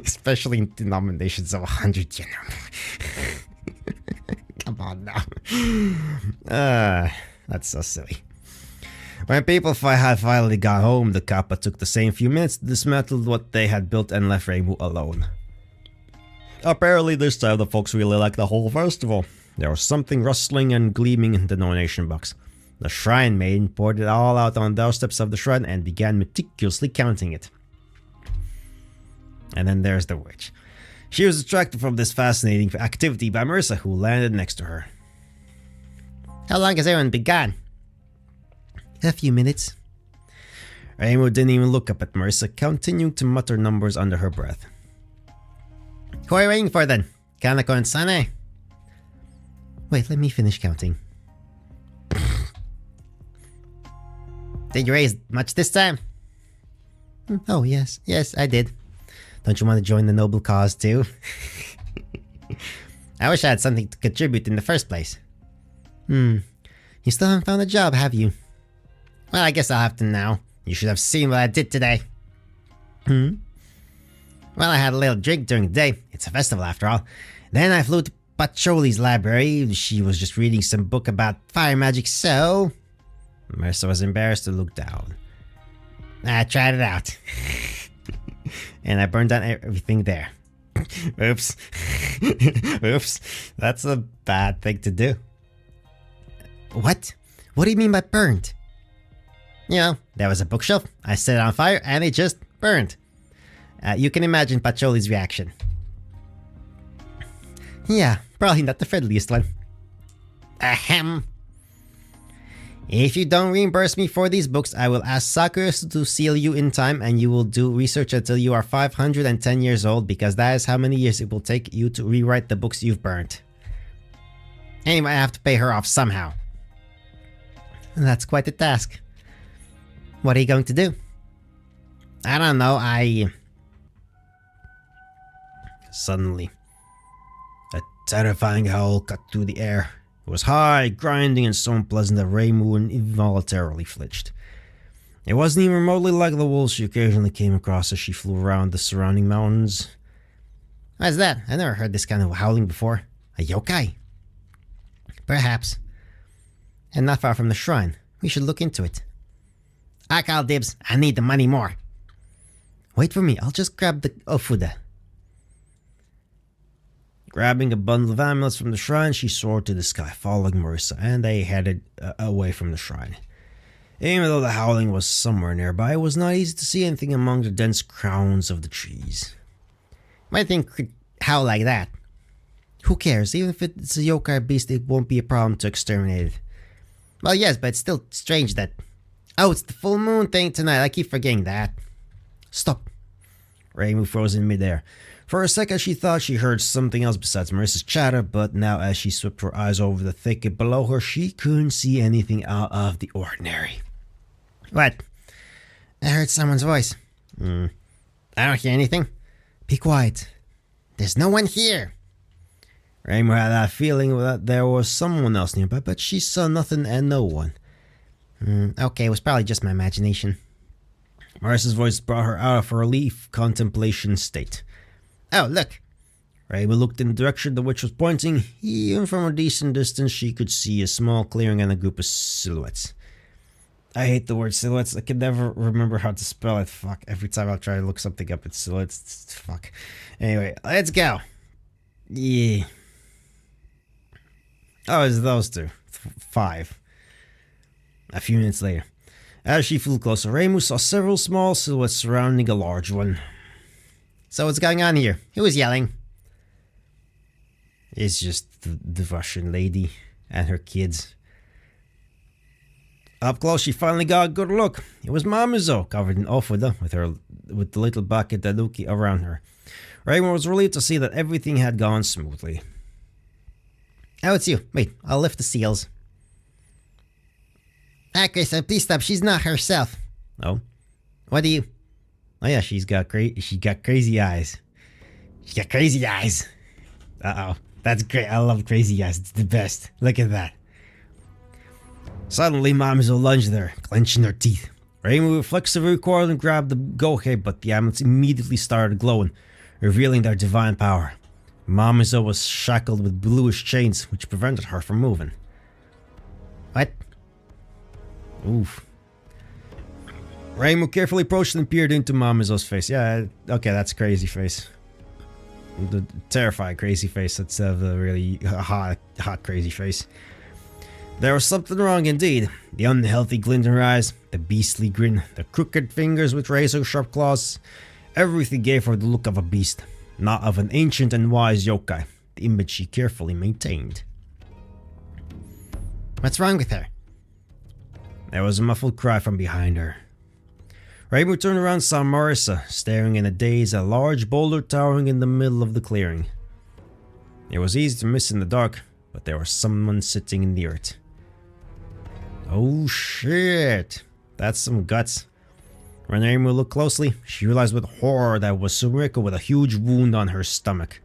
Speaker 2: Especially in denominations of 100 yen. Come on now. That's so silly. When people had finally got home, the Kappa took the same few minutes to dismantle what they had built and left Reimu alone. Apparently this time the folks really liked the whole festival. There was something rustling and gleaming in the donation box. The shrine maiden poured it all out on the doorsteps of the shrine and began meticulously counting it. And then there's the witch. She was attracted from this fascinating activity by Marissa, who landed next to her. How long has everyone been gone?
Speaker 1: A few minutes.
Speaker 2: Reimu didn't even look up at Marissa, continuing to mutter numbers under her breath. Who are you waiting for then? Kanako and Sane?
Speaker 1: Wait, let me finish counting.
Speaker 2: Did you raise much this time?
Speaker 1: Oh, yes. Yes, I did.
Speaker 2: Don't you want to join the noble cause too? I wish I had something to contribute in the first place.
Speaker 1: You still haven't found a job, have you?
Speaker 2: Well, I guess I'll have to now. You should have seen what I did today. Well, I had a little drink during the day. It's a festival after all. Then I flew to Pacholi's library. She was just reading some book about fire magic, so... Marissa was embarrassed to look down. I tried it out. And I burned down everything there. Oops. Oops. That's a bad thing to do.
Speaker 1: What? What do you mean by burned?
Speaker 2: You know, there was a bookshelf. I set it on fire and it just burned. You can imagine Pacholi's reaction.
Speaker 1: Yeah, probably not the friendliest one.
Speaker 2: Ahem. If you don't reimburse me for these books, I will ask Sakura to seal you in time and you will do research until you are 510 years old, because that is how many years it will take you to rewrite the books you've burnt. Anyway, I have to pay her off somehow.
Speaker 1: That's quite a task. What are you going to do?
Speaker 2: I don't know, Suddenly, a terrifying howl cut through the air. It was high, grinding, and so unpleasant that Reimu involuntarily flinched. It wasn't even remotely like the wolves she occasionally came across as she flew around the surrounding mountains. What's that? I never heard this kind of howling before. A yokai?
Speaker 1: Perhaps. And not far from the shrine. We should look into it.
Speaker 2: I call dibs. I need the money more.
Speaker 1: Wait for me. I'll just grab the ofuda.
Speaker 2: Grabbing a bundle of amulets from the shrine, she soared to the sky, following Marissa, and they headed away from the shrine. Even though the howling was somewhere nearby, it was not easy to see anything among the dense crowns of the trees.
Speaker 1: My thing could howl like that. Who cares? Even if it's a yokai beast, it won't be a problem to exterminate it.
Speaker 2: Well, yes, but it's still strange that... Oh, it's the full moon thing tonight. I keep forgetting that.
Speaker 1: Stop.
Speaker 2: Reimu froze in midair. For a second, she thought she heard something else besides Marissa's chatter, but now as she swept her eyes over the thicket below her, she couldn't see anything out of the ordinary. What?
Speaker 1: I heard someone's voice.
Speaker 2: I don't hear anything.
Speaker 1: Be quiet.
Speaker 2: There's no one here. Reimu had that feeling that there was someone else nearby, but she saw nothing and no one.
Speaker 1: Okay, it was probably just my imagination. Marisa's voice brought her out of her relief contemplation state.
Speaker 2: Oh, look.
Speaker 1: Rainbow looked in the direction the witch was pointing. Even from a decent distance, she could see a small clearing and a group of silhouettes. I hate the word silhouettes. I can never remember how to spell it. Fuck. Every time I try to look something up, it's silhouettes. Fuck. Anyway, let's go. Yeah. Oh, it's those two. 5. A few minutes later. As she flew closer, Reimu saw several small silhouettes surrounding a large one.
Speaker 2: So what's going on here? Who is yelling?
Speaker 1: It's just the Russian lady and her kids. Up close, she finally got a good look. It was Mamizo, covered in ofada, with the little bucket tanuki around her. Reimu was relieved to see that everything had gone smoothly.
Speaker 2: Oh, it's you. Wait, I'll lift the seals. Chris, please stop. She's not herself.
Speaker 1: Oh?
Speaker 2: What do you...
Speaker 1: Oh yeah, she got crazy eyes. She got crazy eyes. Uh-oh. That's great. I love crazy eyes. It's the best. Look at that. Suddenly, Mamizo lunged there, clenching her teeth. Reimu reflexively recoiled and grabbed the gohei, but the amulets immediately started glowing, revealing their divine power. Mamizo was shackled with bluish chains, which prevented her from moving.
Speaker 2: What?
Speaker 1: Oof. Reimu carefully approached and peered into Mamizo's face. Yeah, okay, that's crazy face. The terrified crazy face instead of the really hot crazy face. There was something wrong indeed. The unhealthy glint in her eyes, the beastly grin, the crooked fingers with razor-sharp claws. Everything gave her the look of a beast, not of an ancient and wise yokai, the image she carefully maintained.
Speaker 2: What's wrong with her?
Speaker 1: There was a muffled cry from behind her. Reimu turned around and saw Marisa, staring in a daze at a large boulder towering in the middle of the clearing. It was easy to miss in the dark, but there was someone sitting near it. Oh shit! That's some guts. When Reimu looked closely, she realized with horror that it was Sumiko with a huge wound on her stomach.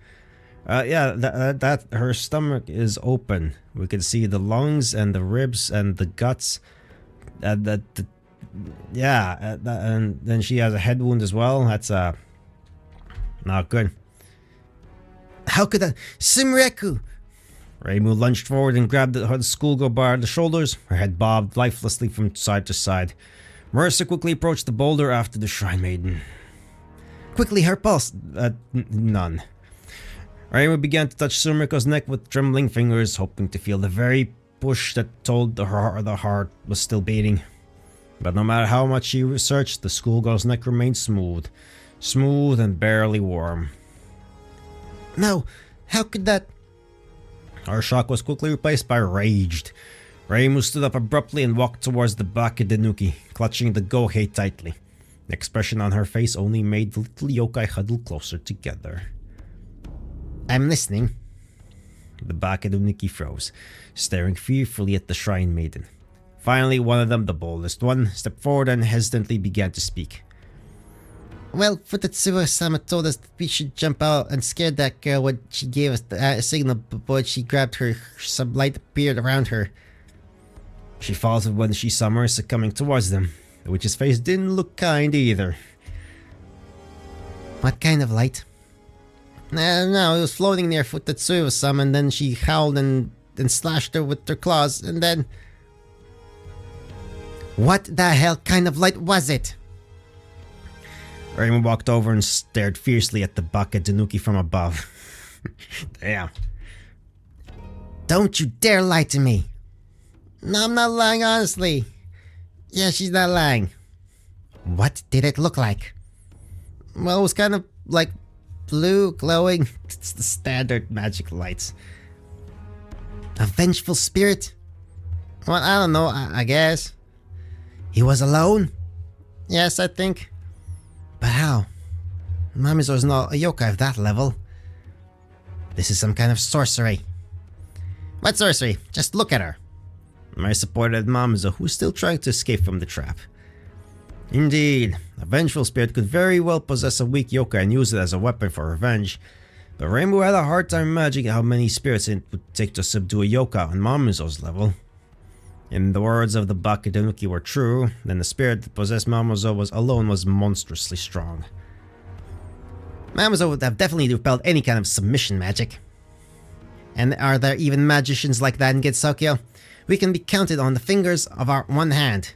Speaker 1: That her stomach is open. We can see the lungs and the ribs and the guts. And then she has a head wound as well. That's not good.
Speaker 2: How could that... Sumiko!
Speaker 1: Reimu lunged forward and grabbed the schoolgirl by the shoulders. Her head bobbed lifelessly from side to side. Marisa quickly approached the boulder after the Shrine Maiden.
Speaker 2: Quickly, her pulse.
Speaker 1: None. Reimu began to touch Sumiko's neck with trembling fingers, hoping to feel the very push that told the heart was still beating. But no matter how much she researched, the schoolgirl's neck remained smooth and barely warm.
Speaker 2: No, how could that...
Speaker 1: Her shock was quickly replaced by rage. Reimu stood up abruptly and walked towards the Bakedenuki, clutching the gohei tightly. The expression on her face only made the little yokai huddle closer together.
Speaker 2: I'm listening.
Speaker 1: The Bakedenuki froze, staring fearfully at the Shrine Maiden. Finally, one of them, the boldest one, stepped forward and hesitantly began to speak.
Speaker 2: Well, Futatsuwa-sama told us that we should jump out and scare that girl when she gave us the signal, but when she grabbed her, some light appeared around her.
Speaker 1: She faltered when she saw Marisa coming towards them. The witch's face didn't look kind either.
Speaker 2: What kind of light? No, it was floating near Futatsuwa-sama, and then she howled and slashed her with her claws, and then... What the hell kind of light was it?
Speaker 1: Reimu walked over and stared fiercely at the Bakedenuki from above. Damn.
Speaker 2: Don't you dare lie to me. No, I'm not lying, honestly. Yeah, she's not lying. What did it look like?
Speaker 1: Well, it was kind of like blue, glowing. It's the standard magic lights.
Speaker 2: A vengeful spirit? Well, I don't know, I guess. He was alone?
Speaker 1: Yes, I think.
Speaker 2: But how? Mamizo's not a yokai of that level. This is some kind of sorcery.
Speaker 1: What sorcery? Just look at her. Marisa pointed at Mamizo, who was still trying to escape from the trap. Indeed, a vengeful spirit could very well possess a weak yokai and use it as a weapon for revenge. But Rainbow had a hard time imagining how many spirits it would take to subdue a yokai on Mamizo's level.
Speaker 2: In the words of the Bakudenuki were true, then the spirit that possessed Mamozo was monstrously strong. Mamozo would have definitely repelled any kind of submission magic. And are there even magicians like that in Getsokyo? We can be counted on the fingers of our one hand.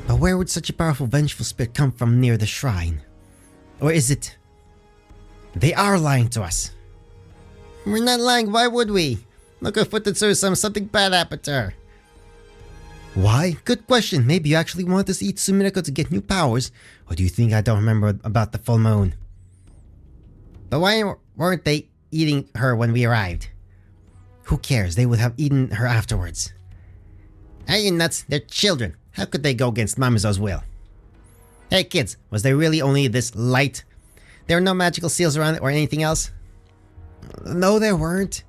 Speaker 2: But where would such a powerful vengeful spirit come from near the shrine? Or is it... They are lying to us. We're not lying, why would we? Look at Futetsu-sama, something bad happened to her. Why? Good question. Maybe you actually want us to eat Sumireko to get new powers? Or do you think I don't remember about the full moon? But why weren't they eating her when we arrived? Who cares? They would have eaten her afterwards. Are you nuts? They're children. How could they go against Mamozo's will? Hey kids, was there really only this light? There were no magical seals around it or anything else? No, there weren't.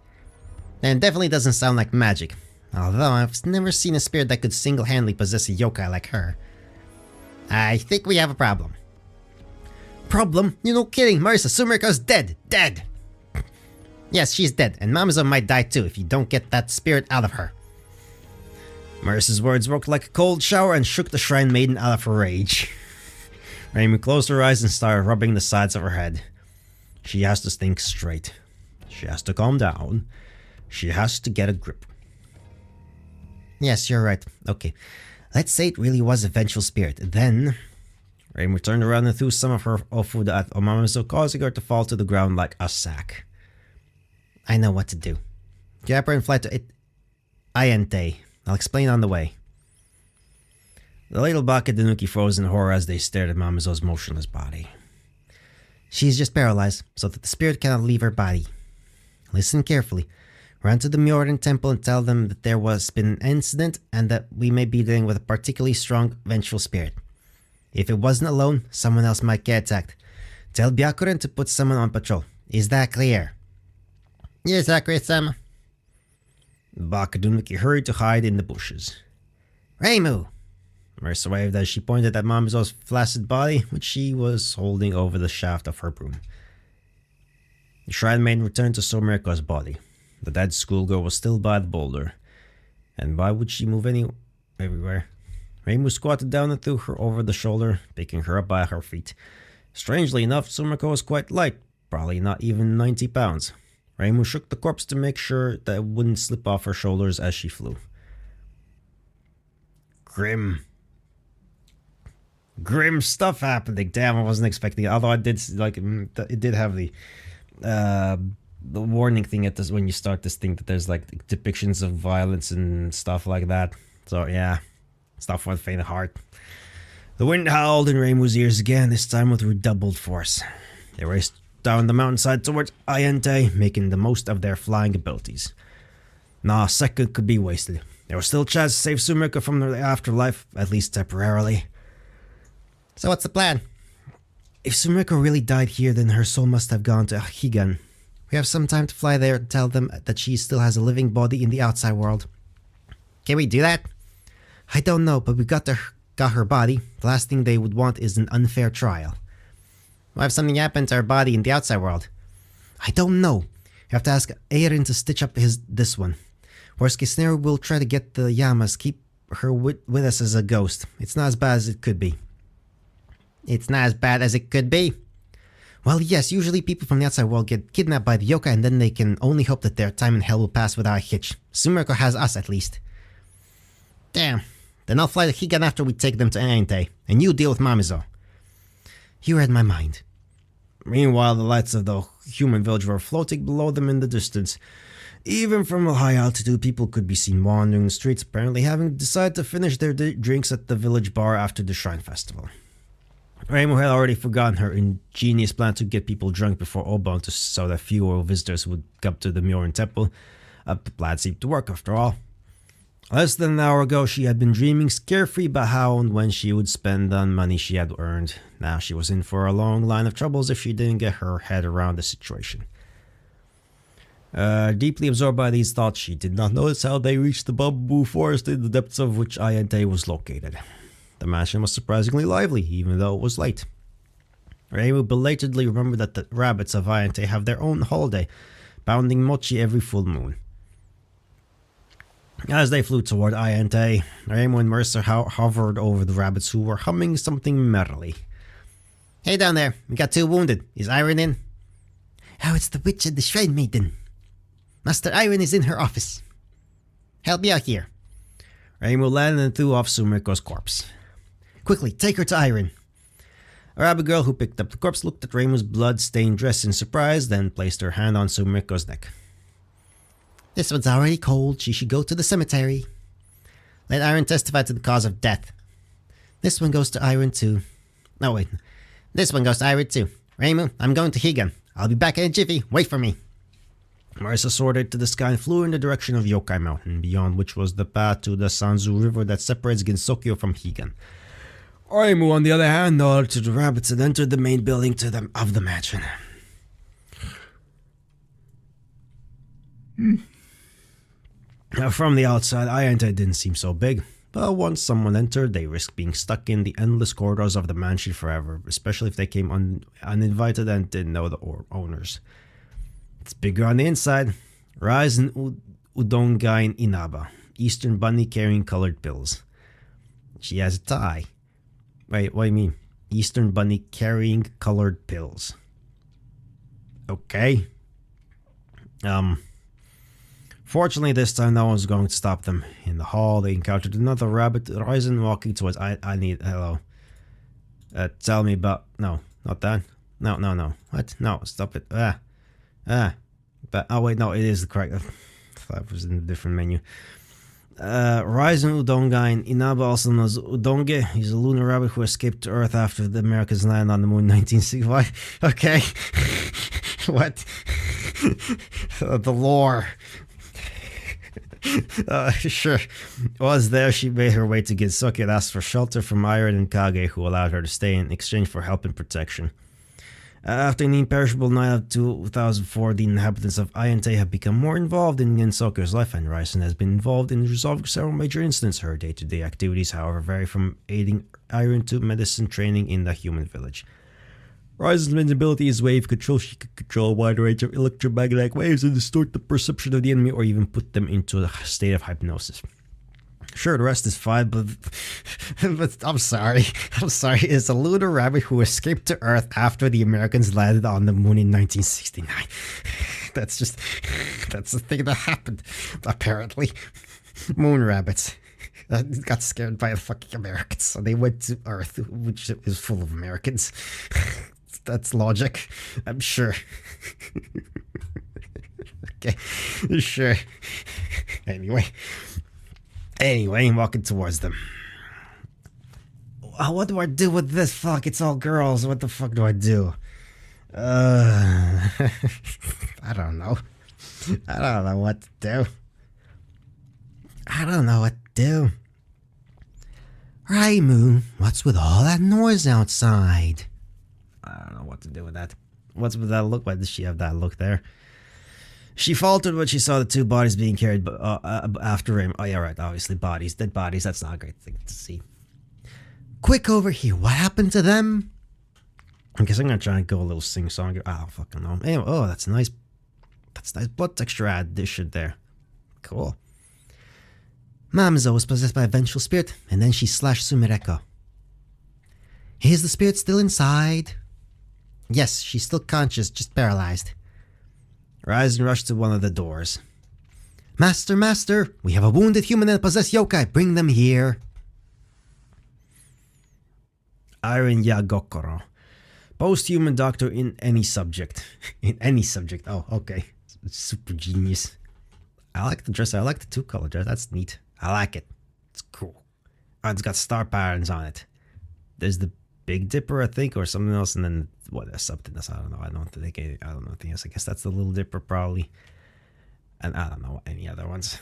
Speaker 2: Then it definitely doesn't sound like magic. Although I've never seen a spirit that could single-handedly possess a yokai like her. I think we have a problem. Problem? You're no kidding, Marisa, Sumiriko's dead! Dead! Yes, she's dead, and Mamozo might die too if you don't get that spirit out of her. Marisa's words worked like a cold shower and shook the shrine maiden out of her rage. Reimu closed her eyes and started rubbing the sides of her head. She has to think straight. She has to calm down. She has to get a grip. Yes, you're right. Okay. Let's say it really was a vengeful spirit. Then... Reimu turned around and threw some of her food at Mamozo, causing her to fall to the ground like a sack. I know what to do. Grab her and fly to Ayente. I'll explain on the way. The little Bakudenuki froze in horror as they stared at Mamozo's motionless body. She's just paralyzed, so that the spirit cannot leave her body. Listen carefully. Run to the Myorin temple and tell them that there was been an incident and that we may be dealing with a particularly strong, vengeful spirit. If it wasn't alone, someone else might get attacked. Tell Byakuren to put someone on patrol. Is that clear? Yes, Akira-sama. Bakudenuki hurried to hide in the bushes. Reimu! Marisa waved as she pointed at Mamozo's flaccid body, which she was holding over the shaft of her broom. The shrine maiden returned to Sumiriko's body. The dead schoolgirl was still by the boulder. And why would she move everywhere? Reimu squatted down and threw her over the shoulder, picking her up by her feet. Strangely enough, Sumiriko was quite light, probably not even 90 pounds. Reimu shook the corpse to make sure that it wouldn't slip off her shoulders as she flew. Grim stuff happening. Damn, I wasn't expecting it. Although I did like it did have the warning thing at this when you start this thing that there's like depictions of violence and stuff like that. So yeah, stuff for the faint of heart. The wind howled in Reimu's ears again, this time with redoubled force. They raced down the mountainside towards Ayente, making the most of their flying abilities. Not a second could be wasted. There was still a chance to save Sumiriko from the afterlife, at least temporarily. So what's the plan? If Sumiriko really died here, then her soul must have gone to Higan. We have some time to fly there and tell them that she still has a living body in the outside world. Can we do that? I don't know, but we got her body. The last thing they would want is an unfair trial. What if something happened to her body in the outside world? I don't know. You have to ask Eirin to stitch up this one. Worst case scenario, we'll try to get the Yamas, keep her with us as a ghost. It's not as bad as it could be. It's not as bad as it could be? Well, yes, usually people from the outside world get kidnapped by the yokai and then they can only hope that their time in hell will pass without a hitch. Sumiriko has us, at least. Damn. Then I'll fly to Higan after we take them to Ayente, and you deal with Mamozo. You read my mind. Meanwhile, the lights of the human village were floating below them in the distance. Even from a high altitude, people could be seen wandering the streets, apparently having decided to finish their drinks at the village bar after the shrine festival. Reimu had already forgotten her ingenious plan to get people drunk before Obon so that fewer visitors would come to the Myorin temple. The plan seemed to work after all. Less than an hour ago, she had been dreaming carefree about how and when she would spend on money she had earned. Now she was in for a long line of troubles if she didn't get her head around the situation. Deeply absorbed by these thoughts, she did not notice how they reached the bamboo forest in the depths of which Ayente was located. The mansion was surprisingly lively, even though it was late. Reimu belatedly remembered that the rabbits of Ayente have their own holiday, pounding mochi every full moon. As they flew toward Iante, Raymond and Mercer hovered over the rabbits who were humming something merrily. Hey down there, we got 2 wounded. Is Iron in? Oh, it's the witch and the shrine maiden. Master Iron is in her office. Help me out here. Raymond landed and threw off Sumiko's corpse. Quickly, take her to Iron. A rabbit girl who picked up the corpse looked at Raymond's blood-stained dress in surprise, then placed her hand on Sumiko's neck. This one's already cold. She should go to the cemetery. Let Iron testify to the cause of death. This one goes to Iron too. No, wait. This one goes to Iron too. Raymond, I'm going to Higan. I'll be back in a jiffy. Wait for me. Marisa soared to the sky and flew in the direction of Yokai Mountain, beyond which was the path to the Sanzu River that separates Gensokyo from Higan. Raymond, on the other hand, nodded to the rabbits and entered the main building of the mansion. Now, from the outside, Iante didn't seem so big, but once someone entered, they risked being stuck in the endless corridors of the mansion forever, especially if they came uninvited and didn't know the owners. It's bigger on the inside. Raizen Udongain Inaba, Eastern bunny carrying colored pills. She has a tie. Wait, what do you mean? Eastern bunny carrying colored pills. Okay. Fortunately, this time no one's going to stop them. In the hall, they encountered another rabbit, Raizen, walking towards I need... Hello. Tell me about... No, not that. No. What? No, stop it. But... Oh, wait, no, it is the correct... I thought it was in a different menu. Raizen Udongain Inaba, also known as Udonge. He's a lunar rabbit who escaped to Earth after the Americans landed on the moon in 1965. Okay. What? The lore. Sure. Was there, she made her way to Gensokyo and asked for shelter from Iron and Kage, who allowed her to stay in exchange for help and protection. After an imperishable night of 2004, the inhabitants of Iante have become more involved in Gensokyo's life, and Raizen has been involved in resolving several major incidents. Her day-to-day activities, however, vary from aiding Iron to medicine training in the human village. Raizen's main ability is wave control. She can control a wide range of electromagnetic waves and distort the perception of the enemy or even put them into a state of hypnosis. Sure, the rest is fine, but I'm sorry. It's a lunar rabbit who escaped to Earth after the Americans landed on the moon in 1969. That's the thing that happened, apparently. Moon rabbits got scared by the fucking Americans, so they went to Earth, which is full of Americans. That's logic, I'm sure. Okay, sure. Anyway, walking towards them. What do I do with this? Fuck, it's all girls. What the fuck do I do? I don't know. I don't know what to do. Raimu, what's with all that noise outside? I don't know what to do with that. What's with that look? Why does she have that look there? She faltered when she saw the 2 bodies being carried after him. Oh yeah, right, obviously bodies. Dead bodies, that's not a great thing to see. Quick over here, what happened to them? I guess I'm gonna try and go a little sing-song. I don't fucking know. Anyway, oh, that's nice. That's nice blood texture addition there. Cool. Mamzo was possessed by a vengeful spirit, and then she slashed Sumireko. Is the spirit still inside? Yes, she's still conscious, just paralyzed. Raizen rushed to one of the doors. Master, we have a wounded human and a possessed yokai. Bring them here. Iron Yagokoro. Post-human doctor in any subject. Oh, okay. Super genius. I like the dress. I like the 2-color dress. That's neat. I like it. It's cool. Oh, it's got star patterns on it. There's the Big Dipper, I think, or something else, and then something else. I don't know. I don't think anything else. I guess that's the Little Dipper, probably. And I don't know any other ones.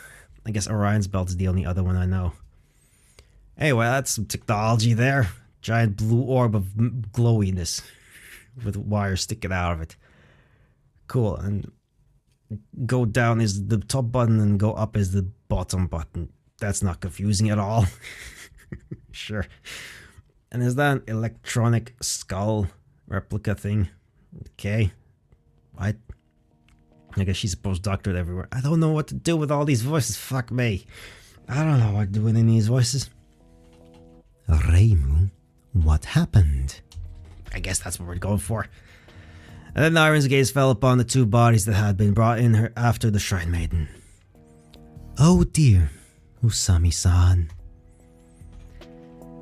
Speaker 2: I guess Orion's belt is the only other one I know. Anyway, that's some technology there. Giant blue orb of glowiness with wires sticking out of it. Cool. And go down is the top button and go up is the bottom button. That's not confusing at all. Sure. And is that an electronic skull replica thing? Okay. I guess she's postdoctorate everywhere. I don't know what to do with all these voices. Fuck me. I don't know what to do with any of these voices.
Speaker 3: Reimu, what happened?
Speaker 2: I guess that's what we're going for. And then Iron's gaze fell upon the 2 bodies that had been brought in her after the Shrine Maiden.
Speaker 3: Oh dear, Usami-san.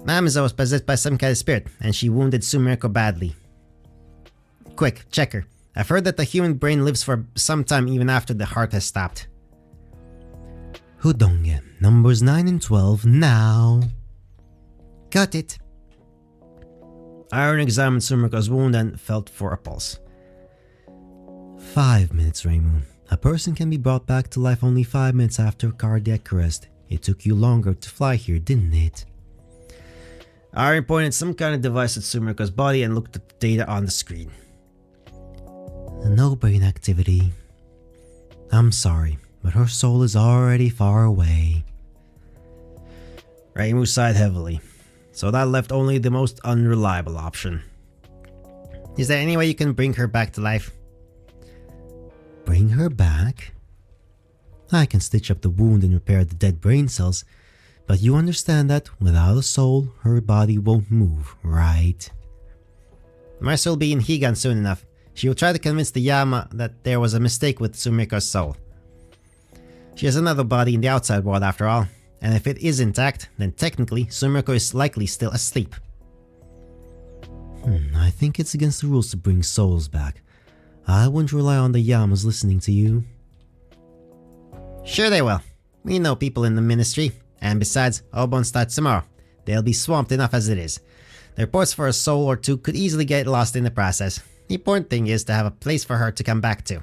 Speaker 2: Mamizo was possessed by some kind of spirit, and she wounded Sumeriko badly. Quick, check her. I've heard that the human brain lives for some time even after the heart has stopped.
Speaker 3: Hudonge, numbers 9 and 12 now.
Speaker 2: Got it. Iron examined Sumeriko's wound and felt for a pulse.
Speaker 3: 5 minutes, Reimu. A person can be brought back to life only 5 minutes after cardiac arrest. It took you longer to fly here, didn't it?
Speaker 2: Iron pointed some kind of device at Sumeriko's body and looked at the data on the screen.
Speaker 3: No brain activity. I'm sorry, but her soul is already far away.
Speaker 2: Reimu sighed heavily. So that left only the most unreliable option. Is there any way you can bring her back to life?
Speaker 3: Bring her back? I can stitch up the wound and repair the dead brain cells, but you understand that without a soul, her body won't move, right?
Speaker 2: Marissa will be in Higan soon enough. She will try to convince the Yama that there was a mistake with Sumiko's soul. She has another body in the outside world after all, and if it is intact, then technically Sumiko is likely still asleep.
Speaker 3: I think it's against the rules to bring souls back. I wouldn't rely on the Yamas listening to you.
Speaker 2: Sure they will. We know people in the ministry, and besides, Obon starts tomorrow. They'll be swamped enough as it is. The reports for a soul or 2 could easily get lost in the process. The important thing is to have a place for her to come back to.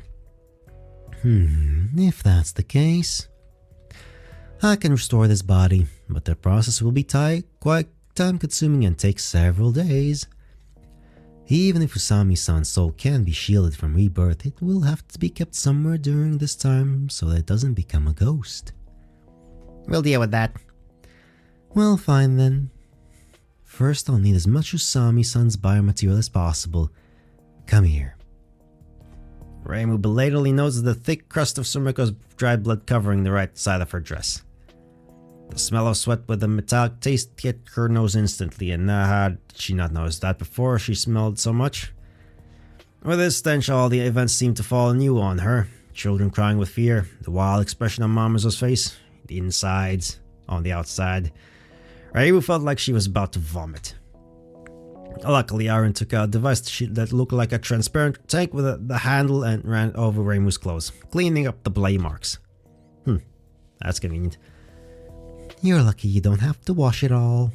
Speaker 3: If that's the case, I can restore this body, but the process will be quite time-consuming and take several days. Even if Usami-san's soul can be shielded from rebirth, it will have to be kept somewhere during this time so that it doesn't become a ghost.
Speaker 2: We'll deal with that.
Speaker 3: Well, fine then. First, I'll need as much Usami-san's biomaterial as possible. Come here.
Speaker 2: Reimu belatedly noticed the thick crust of Sumiko's dried blood covering the right side of her dress. The smell of sweat with a metallic taste hit her nose instantly, and how did she not notice that before she smelled so much? With this stench, all the events seemed to fall anew on her. Children crying with fear, the wild expression on Mamizo's face, the insides, on the outside. Reimu felt like she was about to vomit. Luckily, Aaron took out a device that looked like a transparent tank with the handle and ran over Reimu's clothes, cleaning up the bloody marks. That's convenient.
Speaker 3: You're lucky you don't have to wash it all.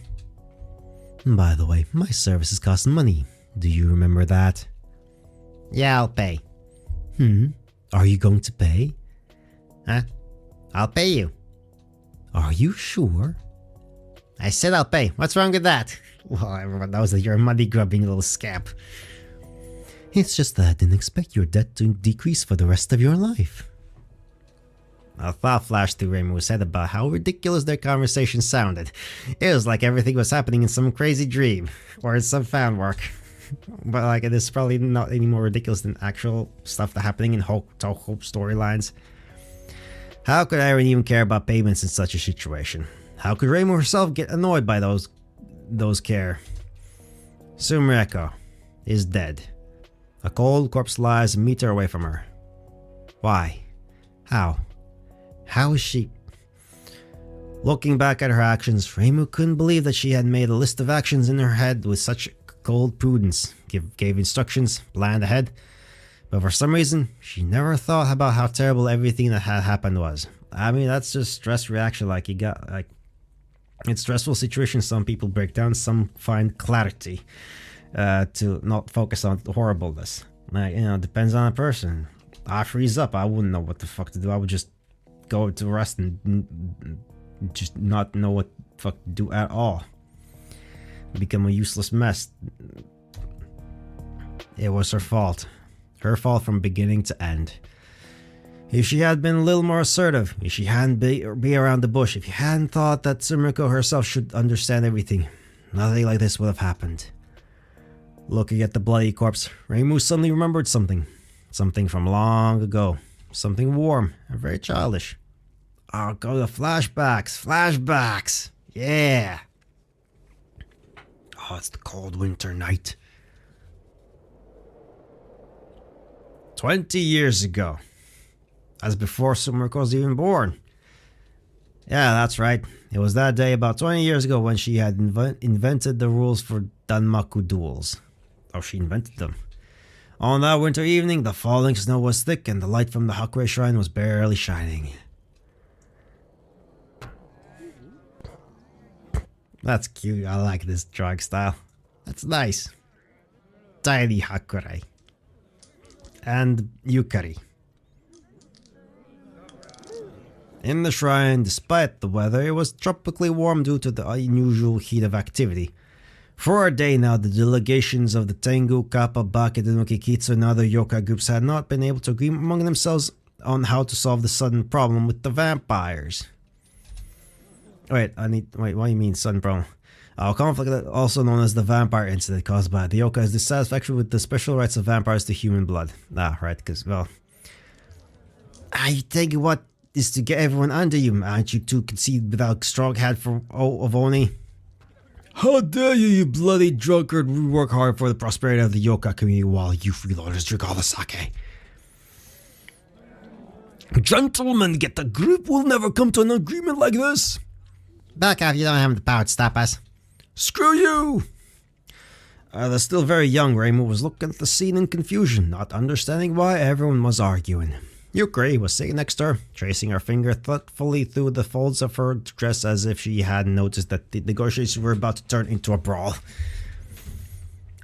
Speaker 3: By the way, my services cost money. Do you remember that?
Speaker 2: Yeah, I'll pay.
Speaker 3: Are you going to pay?
Speaker 2: Huh? I'll pay you.
Speaker 3: Are you sure?
Speaker 2: I said I'll pay. What's wrong with that? Well, everyone knows that you're a money-grubbing little scamp.
Speaker 3: It's just that I didn't expect your debt to decrease for the rest of your life.
Speaker 2: A thought flashed through Reimu's head about how ridiculous their conversation sounded. It was like everything was happening in some crazy dream, or in some fan work. But like, it is probably not any more ridiculous than actual stuff that's happening in Touhou storylines. How could Aaron even care about payments in such a situation? How could Reimu herself get annoyed by those care? Sumiko is dead. A cold corpse lies a meter away from her. Why? How? How is she? Looking back at her actions, Reimu couldn't believe that she had made a list of actions in her head with such cold prudence, gave instructions, planned ahead. But for some reason, she never thought about how terrible everything that had happened was. I mean, that's just stress reaction. In stressful situations, some people break down, some find clarity to not focus on the horribleness. Depends on a person. I freeze up. I wouldn't know what the fuck to do. I would just go to rest and just not know what the fuck to do at all. Become a useless mess. It was her fault. Her fault from beginning to end. If she had been a little more assertive, if she hadn't be around the bush, if she hadn't thought that Sumiko herself should understand everything, nothing like this would have happened. Looking at the bloody corpse, Reimu suddenly remembered something. Something from long ago. Something warm and very childish. Oh, go to flashbacks. Flashbacks. Yeah.
Speaker 1: Oh, it's the cold winter night.
Speaker 2: 20 years ago. That's before Sumiko was even born. Yeah, that's right. It was that day about 20 years ago when she had invented the rules for Danmaku duels. Oh, she invented them. On that winter evening, the falling snow was thick and the light from the Hakurei Shrine was barely shining. That's cute. I like this drawing style. That's nice. Tiny Hakurei. And Yukari. In the shrine, despite the weather, it was tropically warm due to the unusual heat of activity. For a day now, the delegations of the Tengu, Kappa, Bake, Denuki, Kitsu, and other yokai groups had not been able to agree among themselves on how to solve the sudden problem with the vampires. Wait, what do you mean sudden problem? Conflict, also known as the vampire incident caused by the yokai's dissatisfaction with the special rights of vampires to human blood. Ah, right, because, well... I think what is to get everyone under you, aren't you two conceived without strong hand of Oni?
Speaker 1: How dare you, you bloody drunkard! We work hard for the prosperity of the yokai community while you freeloaders drink all the sake. Gentlemen, get the grip! We'll never come to an agreement like this!
Speaker 2: Back off, you don't have the power to stop us.
Speaker 1: Screw you!
Speaker 2: The still very young Reimu was looking at the scene in confusion, not understanding why everyone was arguing. Yukari was sitting next to her, tracing her finger thoughtfully through the folds of her dress as if she hadn't noticed that the negotiations were about to turn into a brawl.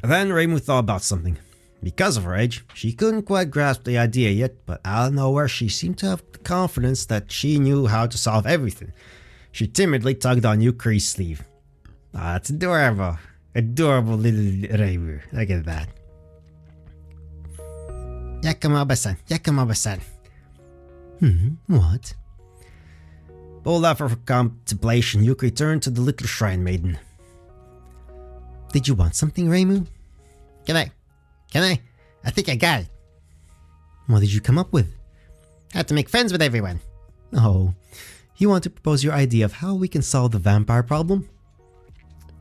Speaker 2: Then Reimu thought about something. Because of her age, she couldn't quite grasp the idea yet, but out of nowhere she seemed to have the confidence that she knew how to solve everything. She timidly tugged on Yukari's sleeve. Ah, that's adorable. Adorable little Reimu. Look at that. Yakamaba-san, Yakamaba-san. What? Pulled out for contemplation, Yukari turned to the little shrine maiden. Did you want something, Reimu? Can I? I think I got it. What did you come up with? Had to make friends with everyone. Oh, you want to propose your idea of how we can solve the vampire problem?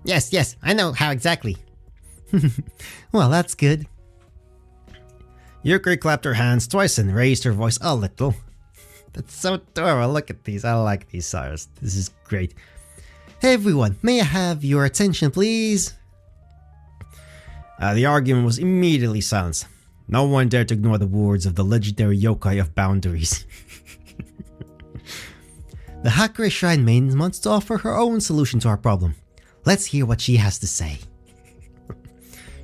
Speaker 2: Yes, I know how exactly. Well, that's good. Yukari clapped her hands twice and raised her voice a little. That's so adorable. Look at these. I like these stars. This is great. Hey everyone, may I have your attention, please? The argument was immediately silenced. No one dared to ignore the words of the legendary yokai of boundaries. The Hakurei Shrine Maiden wants to offer her own solution to our problem. Let's hear what she has to say.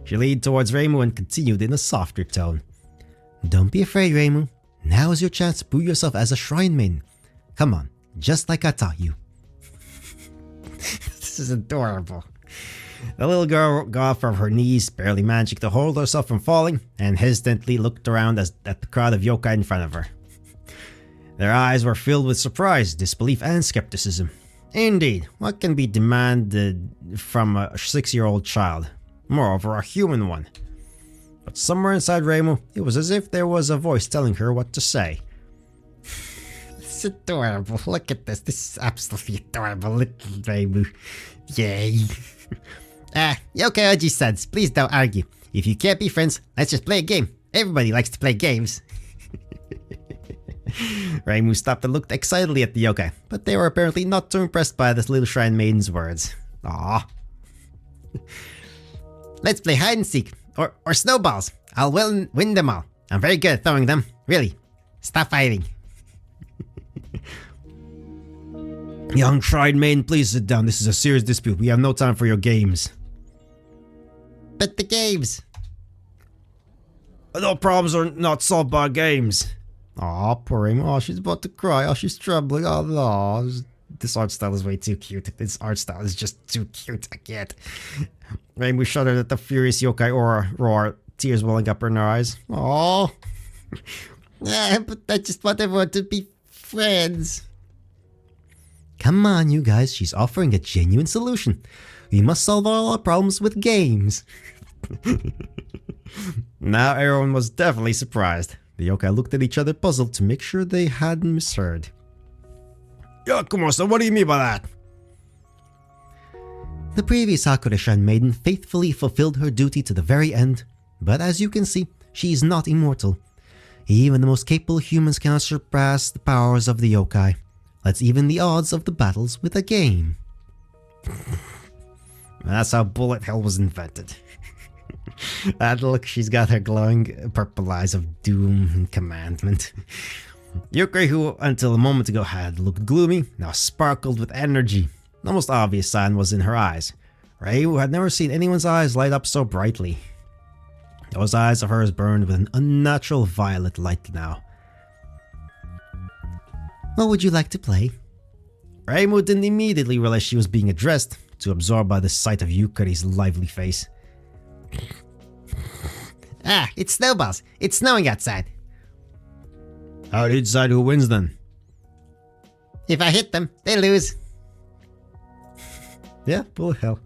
Speaker 2: She leaned towards Reimu and continued in a softer tone. Don't be afraid, Reimu. Now is your chance to prove yourself as a shrine maiden. Come on, just like I taught you. This is adorable. The little girl got off from her knees, barely managing to hold herself from falling, and hesitantly looked around at the crowd of yokai in front of her. Their eyes were filled with surprise, disbelief, and skepticism. Indeed, what can be demanded from a 6-year-old child? Moreover, a human one. But somewhere inside Reimu, it was as if there was a voice telling her what to say. It's adorable. Look at this. This is absolutely adorable. Little Reimu. Yay. Yokai Oji-san, please don't argue. If you can't be friends, let's just play a game. Everybody likes to play games. Reimu stopped and looked excitedly at the yokai, but they were apparently not too impressed by this little shrine maiden's words. Aww. Let's play hide and seek. Or snowballs. I'll win them all. I'm very good at throwing them. Really. Stop fighting.
Speaker 1: Young shrine maiden, please sit down. This is a serious dispute. We have no time for your games.
Speaker 2: But the games.
Speaker 1: No problems are not solved by games.
Speaker 2: Aw, poor Reimu. Oh, she's about to cry. Oh, she's trembling. Oh, no. This art style is way too cute. This art style is just too cute. I can't. Reimu shuddered at the furious yokai aura roar, tears welling up in her eyes. Aww. Yeah, but I just want everyone to be friends. Come on, you guys. She's offering a genuine solution. We must solve all our problems with games. Now everyone was definitely surprised. The yokai looked at each other, puzzled to make sure they hadn't misheard.
Speaker 3: Yakumo-san, what do you mean by that?
Speaker 2: The previous Sakura Shrine Maiden faithfully fulfilled her duty to the very end, but as you can see, she is not immortal. Even the most capable humans cannot surpass the powers of the yokai. Let's even the odds of the battles with a game. That's how Bullet Hell was invented. And look, she's got her glowing purple eyes of doom and commandment. Yokai, who until a moment ago had looked gloomy, now sparkled with energy. The most obvious sign was in her eyes. Rei, who had never seen anyone's eyes light up so brightly. Those eyes of hers burned with an unnatural violet light now. What would you like to play? Reimu didn't immediately realize she was being addressed, too absorbed by the sight of Yukari's lively face. Ah, it's snowballs. It's snowing outside.
Speaker 3: How do you decide who wins then?
Speaker 2: If I hit them, they lose. Yeah, bullet hell.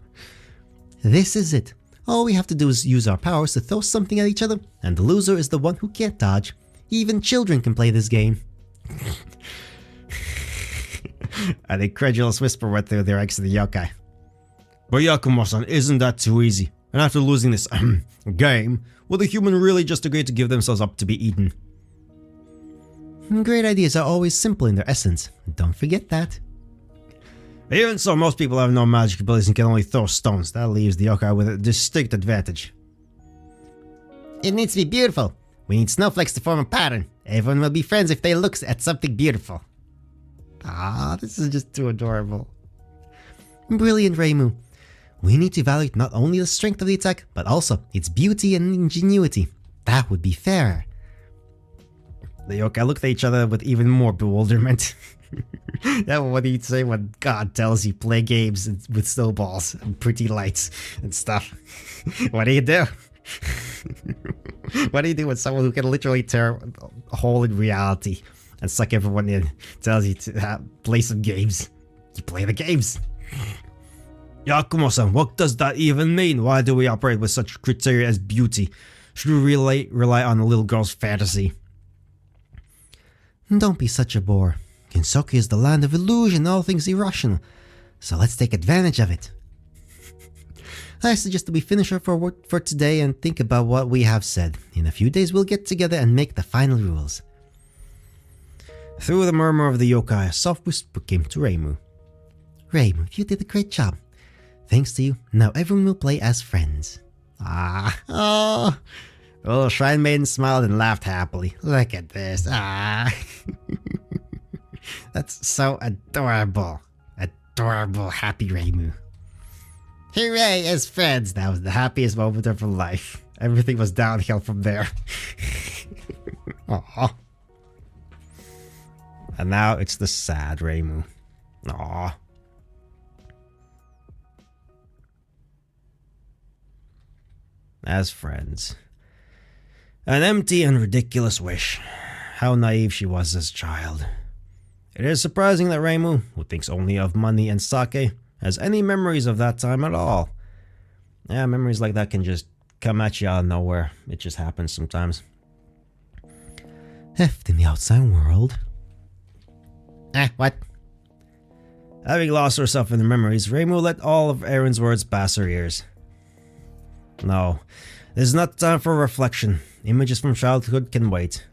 Speaker 2: This is it. All we have to do is use our powers to throw something at each other, and the loser is the one who can't dodge. Even children can play this game. An incredulous whisper went through the ranks of the yokai.
Speaker 3: But Yakumo-san, isn't that too easy? And after losing this game, will the human really just agree to give themselves up to be eaten?
Speaker 2: Great ideas are always simple in their essence. Don't forget that.
Speaker 3: Even so, most people have no magic abilities and can only throw stones. That leaves the yokai with a distinct advantage.
Speaker 2: It needs to be beautiful. We need snowflakes to form a pattern. Everyone will be friends if they look at something beautiful. Ah, this is just too adorable. Brilliant, Reimu. We need to evaluate not only the strength of the attack, but also its beauty and ingenuity. That would be fair.
Speaker 3: The yokai looked at each other with even more bewilderment.
Speaker 2: Yeah, what do you say when God tells you play games with snowballs and pretty lights and stuff? What do you do? What do you do with someone who can literally tear a hole in reality and suck everyone in? Tells you to play some games. You play the games.
Speaker 3: Yakumo-san, what does that even mean? Why do we operate with such criteria as beauty? Should we really rely on a little girl's fantasy?
Speaker 2: Don't be such a bore. Kinsoki is the land of illusion, all things irrational. So let's take advantage of it. I suggest that we finish our work for today and think about what we have said. In a few days we'll get together and make the final rules.
Speaker 3: Through the murmur of the yokai, a soft whisper came to Reimu.
Speaker 2: Reimu, you did a great job. Thanks to you, now everyone will play as friends. Oh. The little shrine maiden smiled and laughed happily. Look at this. That's so adorable. Adorable, happy Reimu. Hooray, as friends. That was the happiest moment of her life. Everything was downhill from there. Aww.
Speaker 3: And now it's the sad Reimu. Aww. As friends. An empty and ridiculous wish. How naive she was as a child. It is surprising that Reimu, who thinks only of money and sake, has any memories of that time at all. Yeah, memories like that can just come at you out of nowhere. It just happens sometimes.
Speaker 2: Left in the outside world. What?
Speaker 3: Having lost herself in the memories, Reimu let all of Aaron's words pass her ears. No, this is not time for reflection. Images from childhood can wait.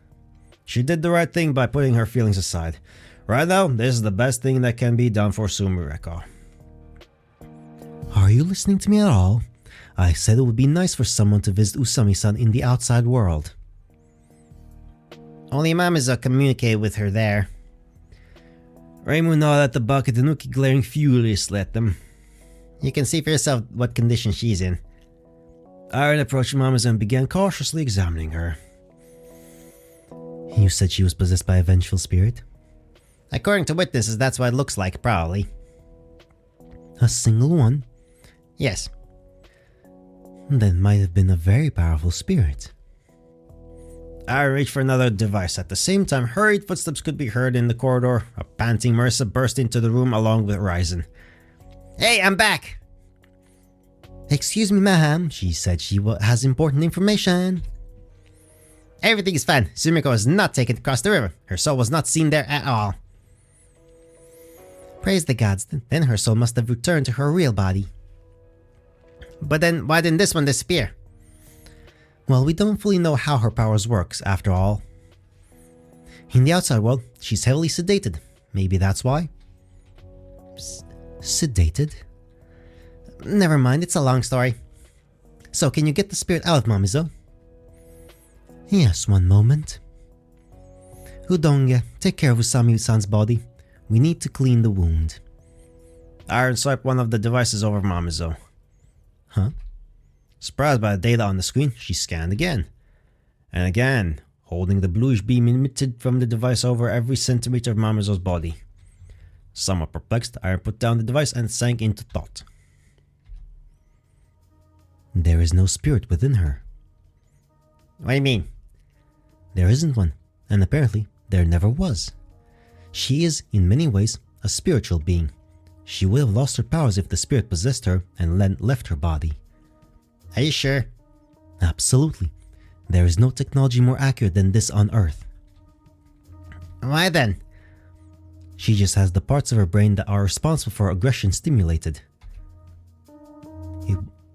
Speaker 3: She did the right thing by putting her feelings aside. Right now, this is the best thing that can be done for Sumireko.
Speaker 2: Are you listening to me at all? I said it would be nice for someone to visit Usami-san in the outside world. Only Mamiza communicated with her there.
Speaker 3: Reimu nodded at the bucket, Tanuki glaring furiously at them.
Speaker 2: You can see for yourself what condition she's in.
Speaker 3: Aaron approached Mamiza and began cautiously examining her.
Speaker 2: You said she was possessed by a vengeful spirit? According to witnesses, that's what it looks like, probably. A single one? Yes. That might have been a very powerful spirit.
Speaker 3: Aaron reached for another device. At the same time, hurried footsteps could be heard in the corridor. A panting Marissa burst into the room along with Ryzen.
Speaker 2: Hey, I'm back! Excuse me, ma'am. She said she has important information. Everything is fine. Sumiko was not taken across the river. Her soul was not seen there at all. Praise the gods. Then her soul must have returned to her real body. But then, why didn't this one disappear? Well, we don't fully know how her powers works, after all. In the outside world, she's heavily sedated. Maybe that's why. Sedated? Never mind, it's a long story. So, can you get the spirit out of Mamizo? Yes, one moment. Udonge, take care of Usami-san's body. We need to clean the wound.
Speaker 1: Iron swipe one of the devices over Mamizo.
Speaker 2: Huh?
Speaker 1: Surprised by the data on the screen, she scanned again. And again, holding the bluish beam emitted from the device over every centimeter of Mamizo's body. Somewhat perplexed, Iron put down the device and sank into thought.
Speaker 2: There is no spirit within her.
Speaker 1: What do you mean?
Speaker 2: There isn't one, and apparently there never was. She is, in many ways, a spiritual being. She would have lost her powers if the spirit possessed her and left her body.
Speaker 1: Are you sure?
Speaker 2: Absolutely. There is no technology more accurate than this on Earth.
Speaker 1: Why then?
Speaker 2: She just has the parts of her brain that are responsible for aggression stimulated.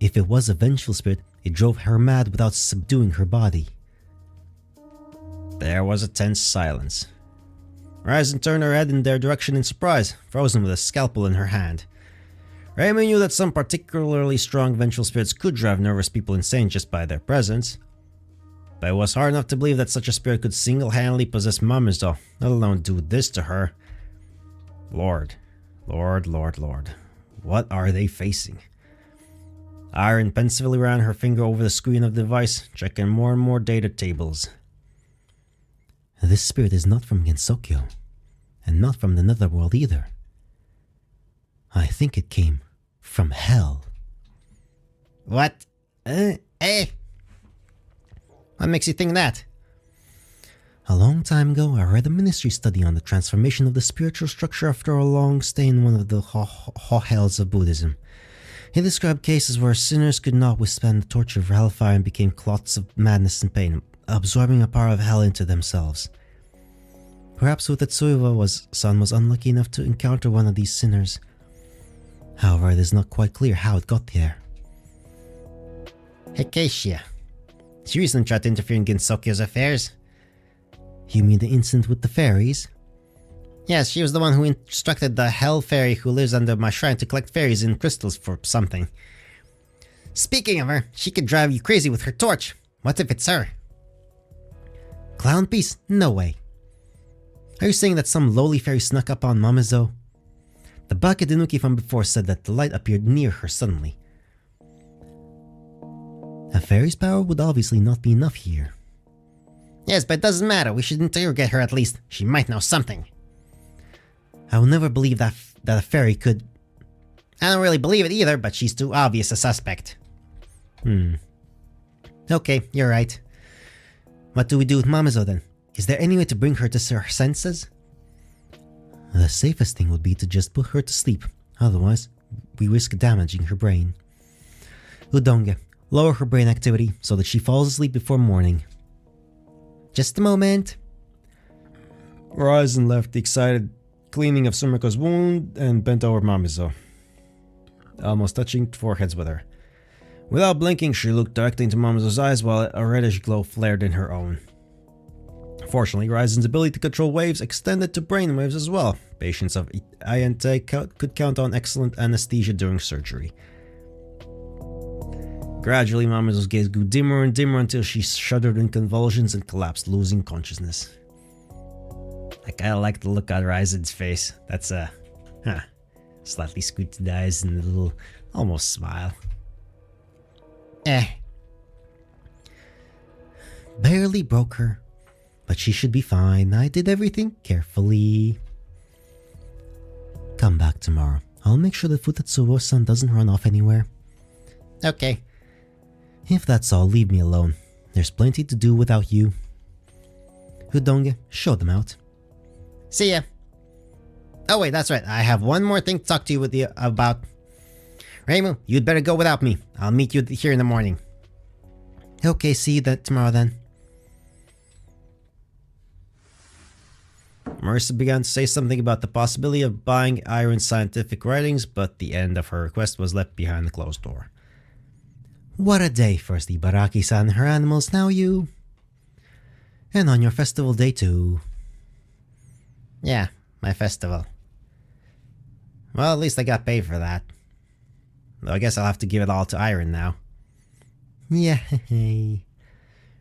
Speaker 2: If it was a vengeful spirit, it drove her mad without subduing her body.
Speaker 1: There was a tense silence. Ryzen turned her head in their direction in surprise, frozen with a scalpel in her hand. Raymond knew that some particularly strong vengeful spirits could drive nervous people insane just by their presence. But it was hard enough to believe that such a spirit could single-handedly possess Mamizo, let alone do this to her. Lord. What are they facing? Iron pensively ran her finger over the screen of the device, checking more and more data tables.
Speaker 2: This spirit is not from Gensokyo, and not from the Netherworld either. I think it came from hell.
Speaker 1: What? What makes you think that?
Speaker 2: A long time ago, I read a ministry study on the transformation of the spiritual structure after a long stay in one of the hells of Buddhism. He described cases where sinners could not withstand the torture of hellfire and became clots of madness and pain, absorbing a power of hell into themselves. Perhaps Utetsuiwa-san was unlucky enough to encounter one of these sinners. However, it is not quite clear how it got there.
Speaker 1: Hekeishia. She recently tried to interfere in Gensokyo's affairs.
Speaker 2: You mean the incident with the fairies?
Speaker 1: Yes, she was the one who instructed the Hell Fairy who lives under my shrine to collect fairies in crystals for something. Speaking of her, she could drive you crazy with her torch. What if it's her?
Speaker 2: Clown piece? No way. Are you saying that some lowly fairy snuck up on Mamizo? The Bakedenuki from before said that the light appeared near her suddenly. A fairy's power would obviously not be enough here.
Speaker 1: Yes, but it doesn't matter. We should interrogate her at least. She might know something.
Speaker 2: I will never believe that a fairy could...
Speaker 1: I don't really believe it either, but she's too obvious a suspect.
Speaker 2: Okay, you're right. What do we do with Mamizo then? Is there any way to bring her to her senses? The safest thing would be to just put her to sleep. Otherwise, we risk damaging her brain. Udonge, lower her brain activity so that she falls asleep before morning.
Speaker 1: Just a moment.
Speaker 3: Ryzen left the excited cleaning of Sumiko's wound and bent over Mamizo, almost touching foreheads with her. Without blinking, she looked directly into Mamizo's eyes while a reddish glow flared in her own. Fortunately, Ryzen's ability to control waves extended to brain waves as well. Patients of Ayente could count on excellent anesthesia during surgery. Gradually, Mamizo's gaze grew dimmer and dimmer until she shuddered in convulsions and collapsed, losing consciousness.
Speaker 1: I kinda like the look on Ryzen's face. That's slightly squinted eyes and a little, almost smile.
Speaker 2: Barely broke her, but she should be fine. I did everything carefully. Come back tomorrow. I'll make sure that Futetsuo-san doesn't run off anywhere.
Speaker 1: Okay.
Speaker 2: If that's all, leave me alone. There's plenty to do without you. Udonge, show them out.
Speaker 1: See ya. Oh wait, that's right. I have one more thing to talk to you about. Reimu, you'd better go without me. I'll meet you here in the morning.
Speaker 2: Okay, see you tomorrow then. Marissa began to say something about the possibility of buying Iron's scientific writings, but the end of her request was left behind the closed door. What a day, first Ibaraki-san and her animals, now you. And on your festival day too. Yeah, my festival. Well, at least I got paid for that. Though I guess I'll have to give it all to Iron now. Yay.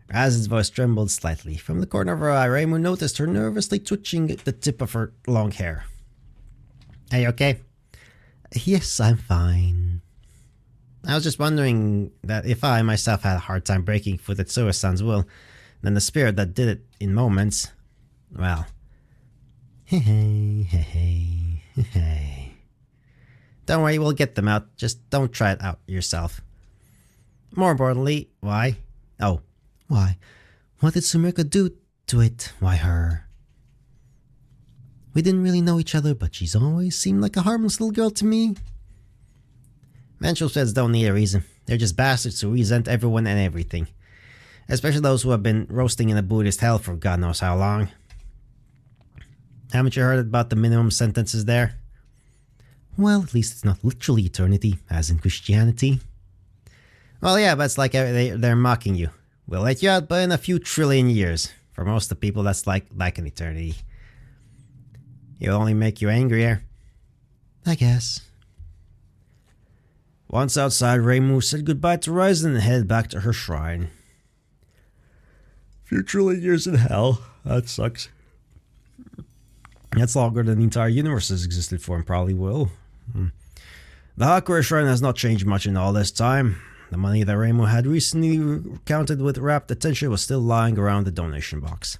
Speaker 2: Razen's voice trembled slightly. From the corner of her eye, Reimu noticed her nervously twitching the tip of her long hair. Are you okay? Yes, I'm fine. I was just wondering that if I myself had a hard time breaking Futetsuya-san's will, then the spirit that did it in moments, well... Hey. Don't worry, we'll get them out. Just don't try it out yourself. More importantly, why? Oh, why? What did Sumika do to it? Why her? We didn't really know each other, but she's always seemed like a harmless little girl to me. Menstrual sweats don't need a reason. They're just bastards who resent everyone and everything. Especially those who have been roasting in a Buddhist hell for God knows how long. Haven't you heard about the minimum sentences there? Well, at least it's not literally eternity, as in Christianity. Well, yeah, but it's like they're mocking you. We'll let you out, but in a few trillion years. For most of the people, that's like an eternity. It'll only make you angrier. I guess. Once outside, Reimu said goodbye to Ryzen and headed back to her shrine.
Speaker 3: Few trillion years in hell. That sucks.
Speaker 2: That's longer than the entire universe has existed for and probably will. The Hakura Shrine has not changed much in all this time. The money that Reimu had recently counted with rapt attention was still lying around the donation box.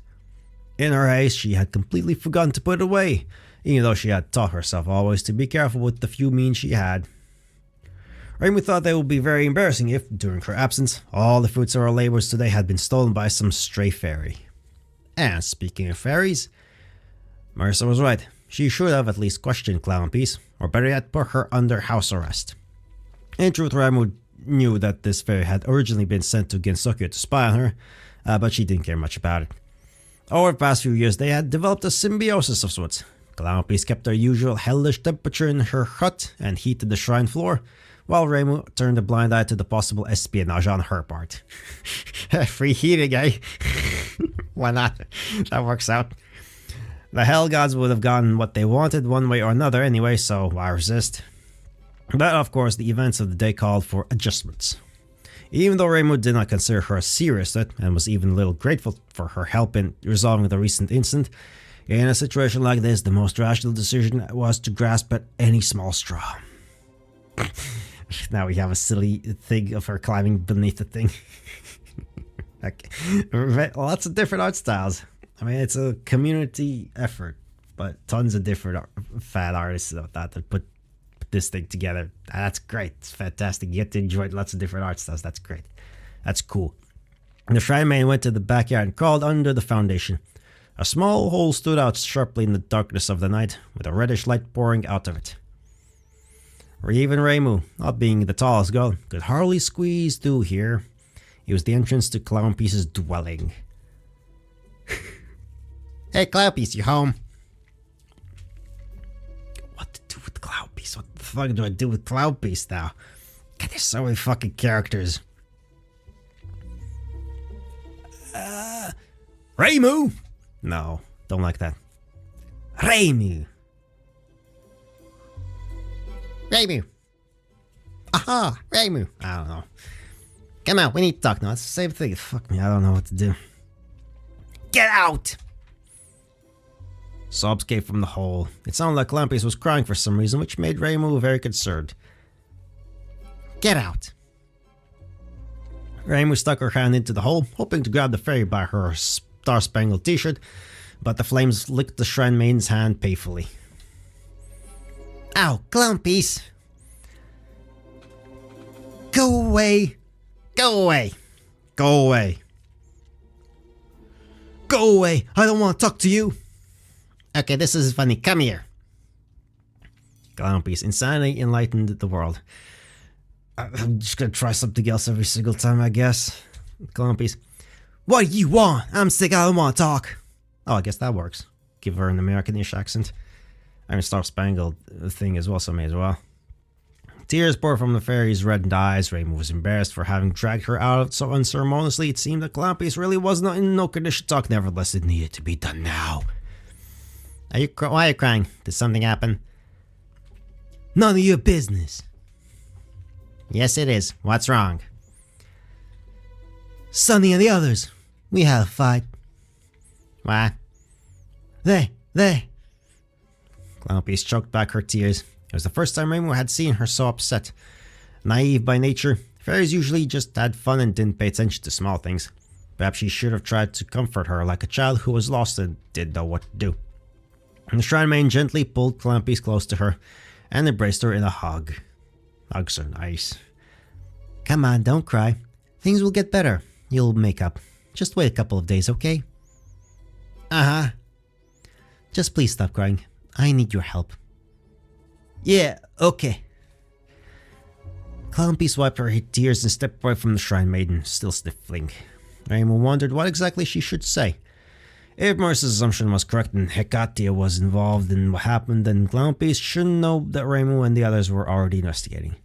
Speaker 2: In her haste, she had completely forgotten to put it away, even though she had taught herself always to be careful with the few means she had. Reimu thought that it would be very embarrassing if, during her absence, all the fruits of her labors today had been stolen by some stray fairy. And speaking of fairies, Marissa was right. She should have at least questioned Clown Piece, or better yet, put her under house arrest. In truth, Reimu knew that this fairy had originally been sent to Gensokyo to spy on her, but she didn't care much about it. Over the past few years, they had developed a symbiosis of sorts. Clown Piece kept their usual hellish temperature in her hut and heated the shrine floor, while Reimu turned a blind eye to the possible espionage on her part. Free heating, eh? Why not? That works out. The Hell Gods would have gotten what they wanted one way or another anyway, so why resist? But of course, the events of the day called for adjustments. Even though Reimu did not consider her a serious threat and was even a little grateful for her help in resolving the recent incident, in a situation like this, the most rational decision was to grasp at any small straw. Now we have a silly thing of her climbing beneath the thing. Lots of different art styles. I mean, it's a community effort, but tons of different fat artists that put this thing together. That's great. It's fantastic. You get to enjoy lots of different art styles. That's great. That's cool. The shrine maiden went to the backyard and crawled under the foundation. A small hole stood out sharply in the darkness of the night, with a reddish light pouring out of it. Even Reimu, not being the tallest girl, could hardly squeeze through here. It was the entrance to Clown Piece's dwelling. Hey, Clown Piece, you home? What to do with Clown Piece? What the fuck do I do with Clown Piece now? God, there's so many fucking characters. Reimu? No, don't like that. Reimu. Reimu. Aha, Reimu. I don't know. Come on, we need to talk now. It's the same thing. Fuck me, I don't know what to do. Get out! Sobs came from the hole. It sounded like Clown Piece was crying for some reason, which made Reimu very concerned. Get out! Reimu stuck her hand into the hole, hoping to grab the fairy by her star-spangled t-shirt, but the flames licked the shrine maiden's hand painfully. Ow, Clown Piece! Go away! Go away! Go away! Go away! I don't want to talk to you! Okay, this is funny. Come here. Clown Piece insanely enlightened the world. I'm just gonna try something else every single time, I guess. Clown Piece. What do you want? I'm sick. I don't want to talk. Oh, I guess that works. give her an American-ish accent. I mean, Star Spangled thing as well, so may as well. Tears poured from the fairy's reddened eyes. Reimu was embarrassed for having dragged her out so unceremoniously. It seemed that Clampies really was not in no condition to talk. Nevertheless, it needed to be done now. Why are you crying? Did something happen? None of your business. Yes, it is. What's wrong? Sunny and the others. We had a fight. Why? They. Clampies choked back her tears. It was the first time Reimu had seen her so upset. Naive by nature, fairies usually just had fun and didn't pay attention to small things. Perhaps she should have tried to comfort her like a child who was lost and didn't know what to do. And the Shrine Maiden gently pulled Clampies close to her and embraced her in a hug. Hugs are nice. Come on, don't cry. Things will get better. You'll make up. Just wait a couple of days, okay? Uh-huh. Just please stop crying. I need your help. Yeah, okay. Clampies wiped her tears and stepped away from the Shrine Maiden, still sniffling. Reimu wondered what exactly she should say. If Maurice's assumption was correct and Hekatia was involved in what happened, then Clampies should know that Reimu and the others were already investigating.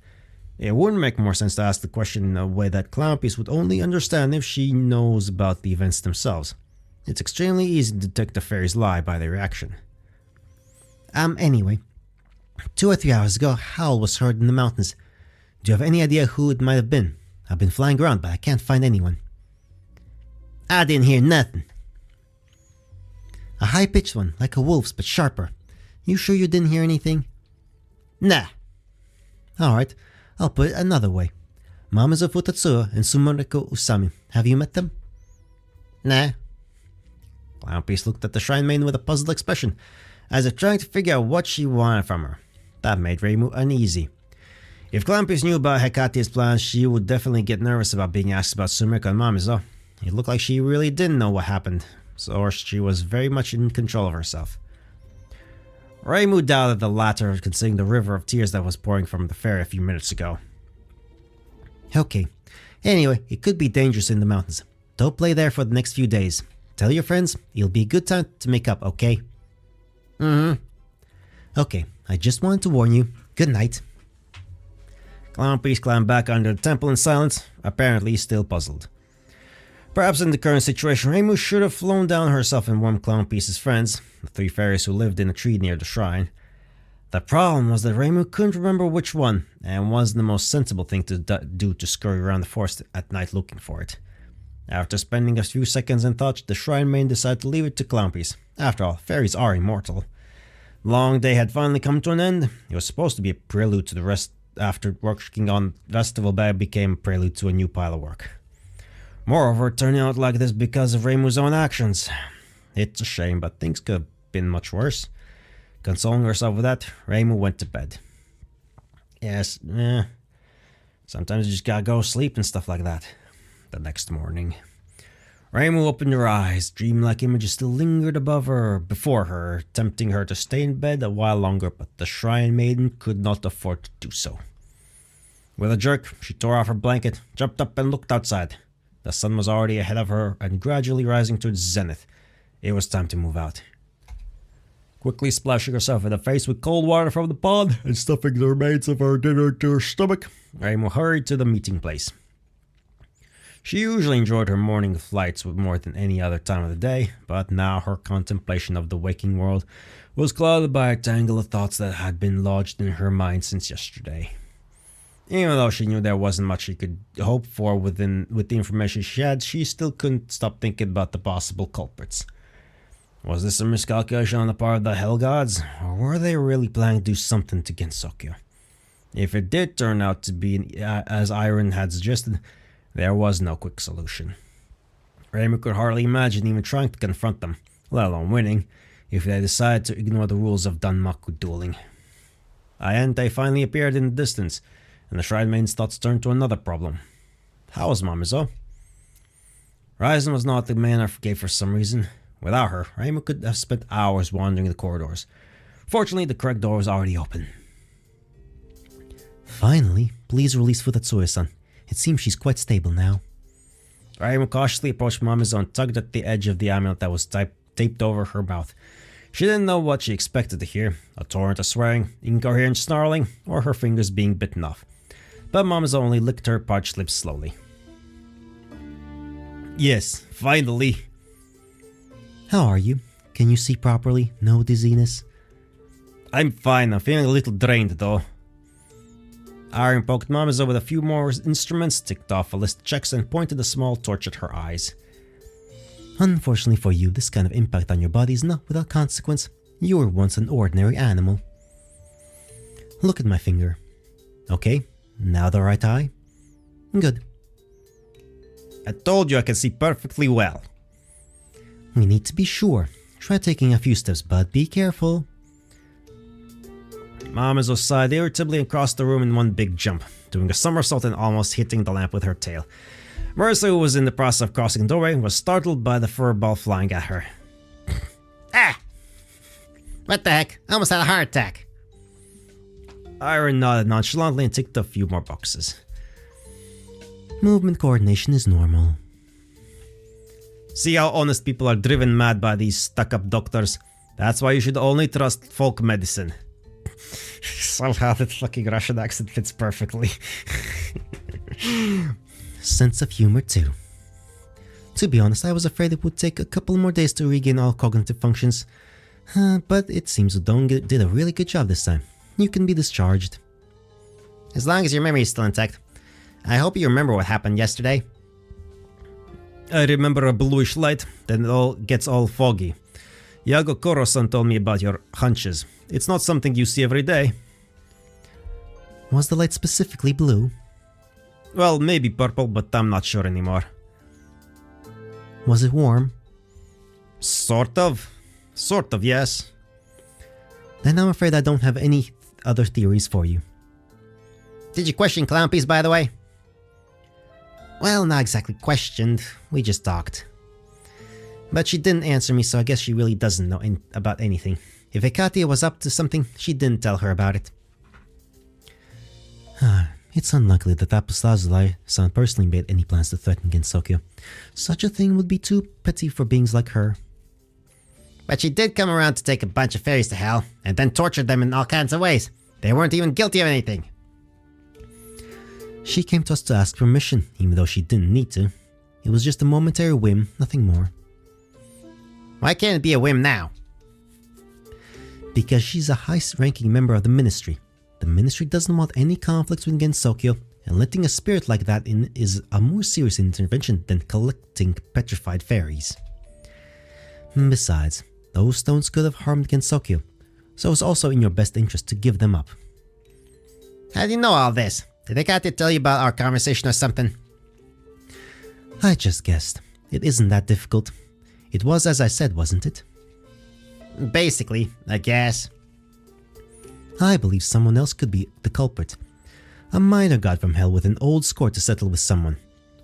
Speaker 2: It wouldn't make more sense to ask the question in a way that Clampies would only understand if she knows about the events themselves. It's extremely easy to detect a fairy's lie by their reaction. Anyway, 2 or 3 hours ago, a howl was heard in the mountains. Do you have any idea who it might have been? I've been flying around, but I can't find anyone. I didn't hear nothing. A high-pitched one, like a wolf's, but sharper. You sure you didn't hear anything? Nah. Alright, I'll put it another way. Mamazo Futatsuo and Sumareko Usami. Have you met them? Nah. Clampies looked at the Shrine Maiden with a puzzled expression, as if trying to figure out what she wanted from her. That made Reimu uneasy. If Clampies knew about Hekatia's plans, she would definitely get nervous about being asked about Sumareko and Mamizo. It looked like she really didn't know what happened, or she was very much in control of herself. Reimu doubted the latter, considering the river of tears that was pouring from the fairy a few minutes ago. Okay. Anyway, it could be dangerous in the mountains. Don't play there for the next few days. Tell your friends it'll be a good time to make up, okay? Okay, I just wanted to warn you. Good night. Clampies climbed back under the temple in silence, apparently still puzzled. Perhaps in the current situation, Reimu should have flown down herself and warned Clampies' friends, the 3 fairies who lived in a tree near the shrine. The problem was that Reimu couldn't remember which one, and wasn't the most sensible thing to do to scurry around the forest at night looking for it. After spending a few seconds in thought, the Shrine Maiden decided to leave it to Clampies. After all, fairies are immortal. The long day had finally come to an end. It was supposed to be a prelude to the rest. After working on Festival Bag became a prelude to a new pile of work. Moreover, it turned out like this because of Reimu's own actions. It's a shame, but things could have been much worse. Consoling herself with that, Reimu went to bed. Yes, sometimes you just gotta go sleep and stuff like that. The next morning, Reimu opened her eyes. Dreamlike images still lingered before her, tempting her to stay in bed a while longer, but the Shrine Maiden could not afford to do so. With a jerk, she tore off her blanket, jumped up and looked outside. The sun was already ahead of her and gradually rising to its zenith. It was time to move out. Quickly splashing herself in the face with cold water from the pond and stuffing the remains of her dinner to her stomach, Reimu hurried to the meeting place. She usually enjoyed her morning flights more than any other time of the day, but now her contemplation of the waking world was clouded by a tangle of thoughts that had been lodged in her mind since yesterday. Even though she knew there wasn't much she could hope for with the information she had, she still couldn't stop thinking about the possible culprits. Was this a miscalculation on the part of the Hell Gods, or were they really planning to do something to Gensokyo? If it did turn out to be as Iron had suggested, there was no quick solution. Reimu could hardly imagine even trying to confront them, let alone winning, if they decided to ignore the rules of Danmaku dueling. Ayente finally appeared in the distance, and the Shrine Maiden's thoughts turned to another problem. How was Mamizo? Ryzen was not the man I forgave for some reason. Without her, Reimu could have spent hours wandering the corridors. Fortunately, the correct door was already open. Finally, please release Futatsuya-san. It seems she's quite stable now. Reimu cautiously approached Mamizo and tugged at the edge of the amulet that was taped over her mouth. She didn't know what she expected to hear, a torrent of swearing, incoherent snarling, or her fingers being bitten off. But Mama's only licked her parched lips slowly. Yes, finally.
Speaker 3: How are you? Can you see properly? No dizziness?
Speaker 2: I'm fine, I'm feeling a little drained though. Aaron poked Mamazo with a few more instruments, ticked off a list of checks, and pointed a small torch at her eyes.
Speaker 3: Unfortunately for you, this kind of impact on your body is not without consequence. You were once an ordinary animal. Look at my finger. Okay, now the right eye. Good.
Speaker 2: I told you I can see perfectly well.
Speaker 3: We need to be sure. Try taking a few steps, but be careful.
Speaker 2: Mamazo sighed irritably and crossed the room in one big jump, doing a somersault and almost hitting the lamp with her tail. Marissa, who was in the process of crossing the doorway, was startled by the fur ball flying at her.
Speaker 1: Ah! What the heck? I almost had a heart attack.
Speaker 2: Iron nodded nonchalantly and ticked a few more boxes.
Speaker 3: Movement coordination is normal.
Speaker 2: See how honest people are driven mad by these stuck-up doctors? That's why you should only trust folk medicine. Somehow that fucking Russian accent fits perfectly.
Speaker 3: Sense of humor too. To be honest, I was afraid it would take a couple more days to regain all cognitive functions. But it seems Udon did a really good job this time. You can be discharged.
Speaker 1: As long as your memory is still intact. I hope you remember what happened yesterday.
Speaker 2: I remember a bluish light, then it all gets all foggy. Yago Koro-san told me about your hunches. It's not something you see every day.
Speaker 3: Was the light specifically blue?
Speaker 2: Well, maybe purple, but I'm not sure anymore.
Speaker 3: Was it warm?
Speaker 2: Sort of. Sort of, yes.
Speaker 3: Then I'm afraid I don't have any other theories for you.
Speaker 1: Did you question Clownpiece, by the way?
Speaker 3: Well, not exactly questioned. We just talked.
Speaker 1: But she didn't answer me, so I guess she really doesn't know about anything. If Hekatia was up to something, she didn't tell her about it.
Speaker 3: It's unlikely that Apostazolai-san personally made any plans to threaten Gensokyo. Such a thing would be too petty for beings like her.
Speaker 1: But she did come around to take a bunch of fairies to hell, and then tortured them in all kinds of ways. They weren't even guilty of anything.
Speaker 3: She came to us to ask permission, even though she didn't need to. It was just a momentary whim, nothing more.
Speaker 1: Why can't it be a whim now?
Speaker 3: Because she's a high-ranking member of the Ministry. The Ministry doesn't want any conflicts with Gensokyo, and letting a spirit like that in is a more serious intervention than collecting petrified fairies. Besides, those stones could have harmed Gensokyo, so it's also in your best interest to give them up.
Speaker 1: How do you know all this? Did Hekatia tell you about our conversation or something?
Speaker 3: I just guessed. It isn't that difficult. It was as I said, wasn't it?
Speaker 1: Basically, I guess.
Speaker 3: I believe someone else could be the culprit. A minor god from hell with an old score to settle with someone.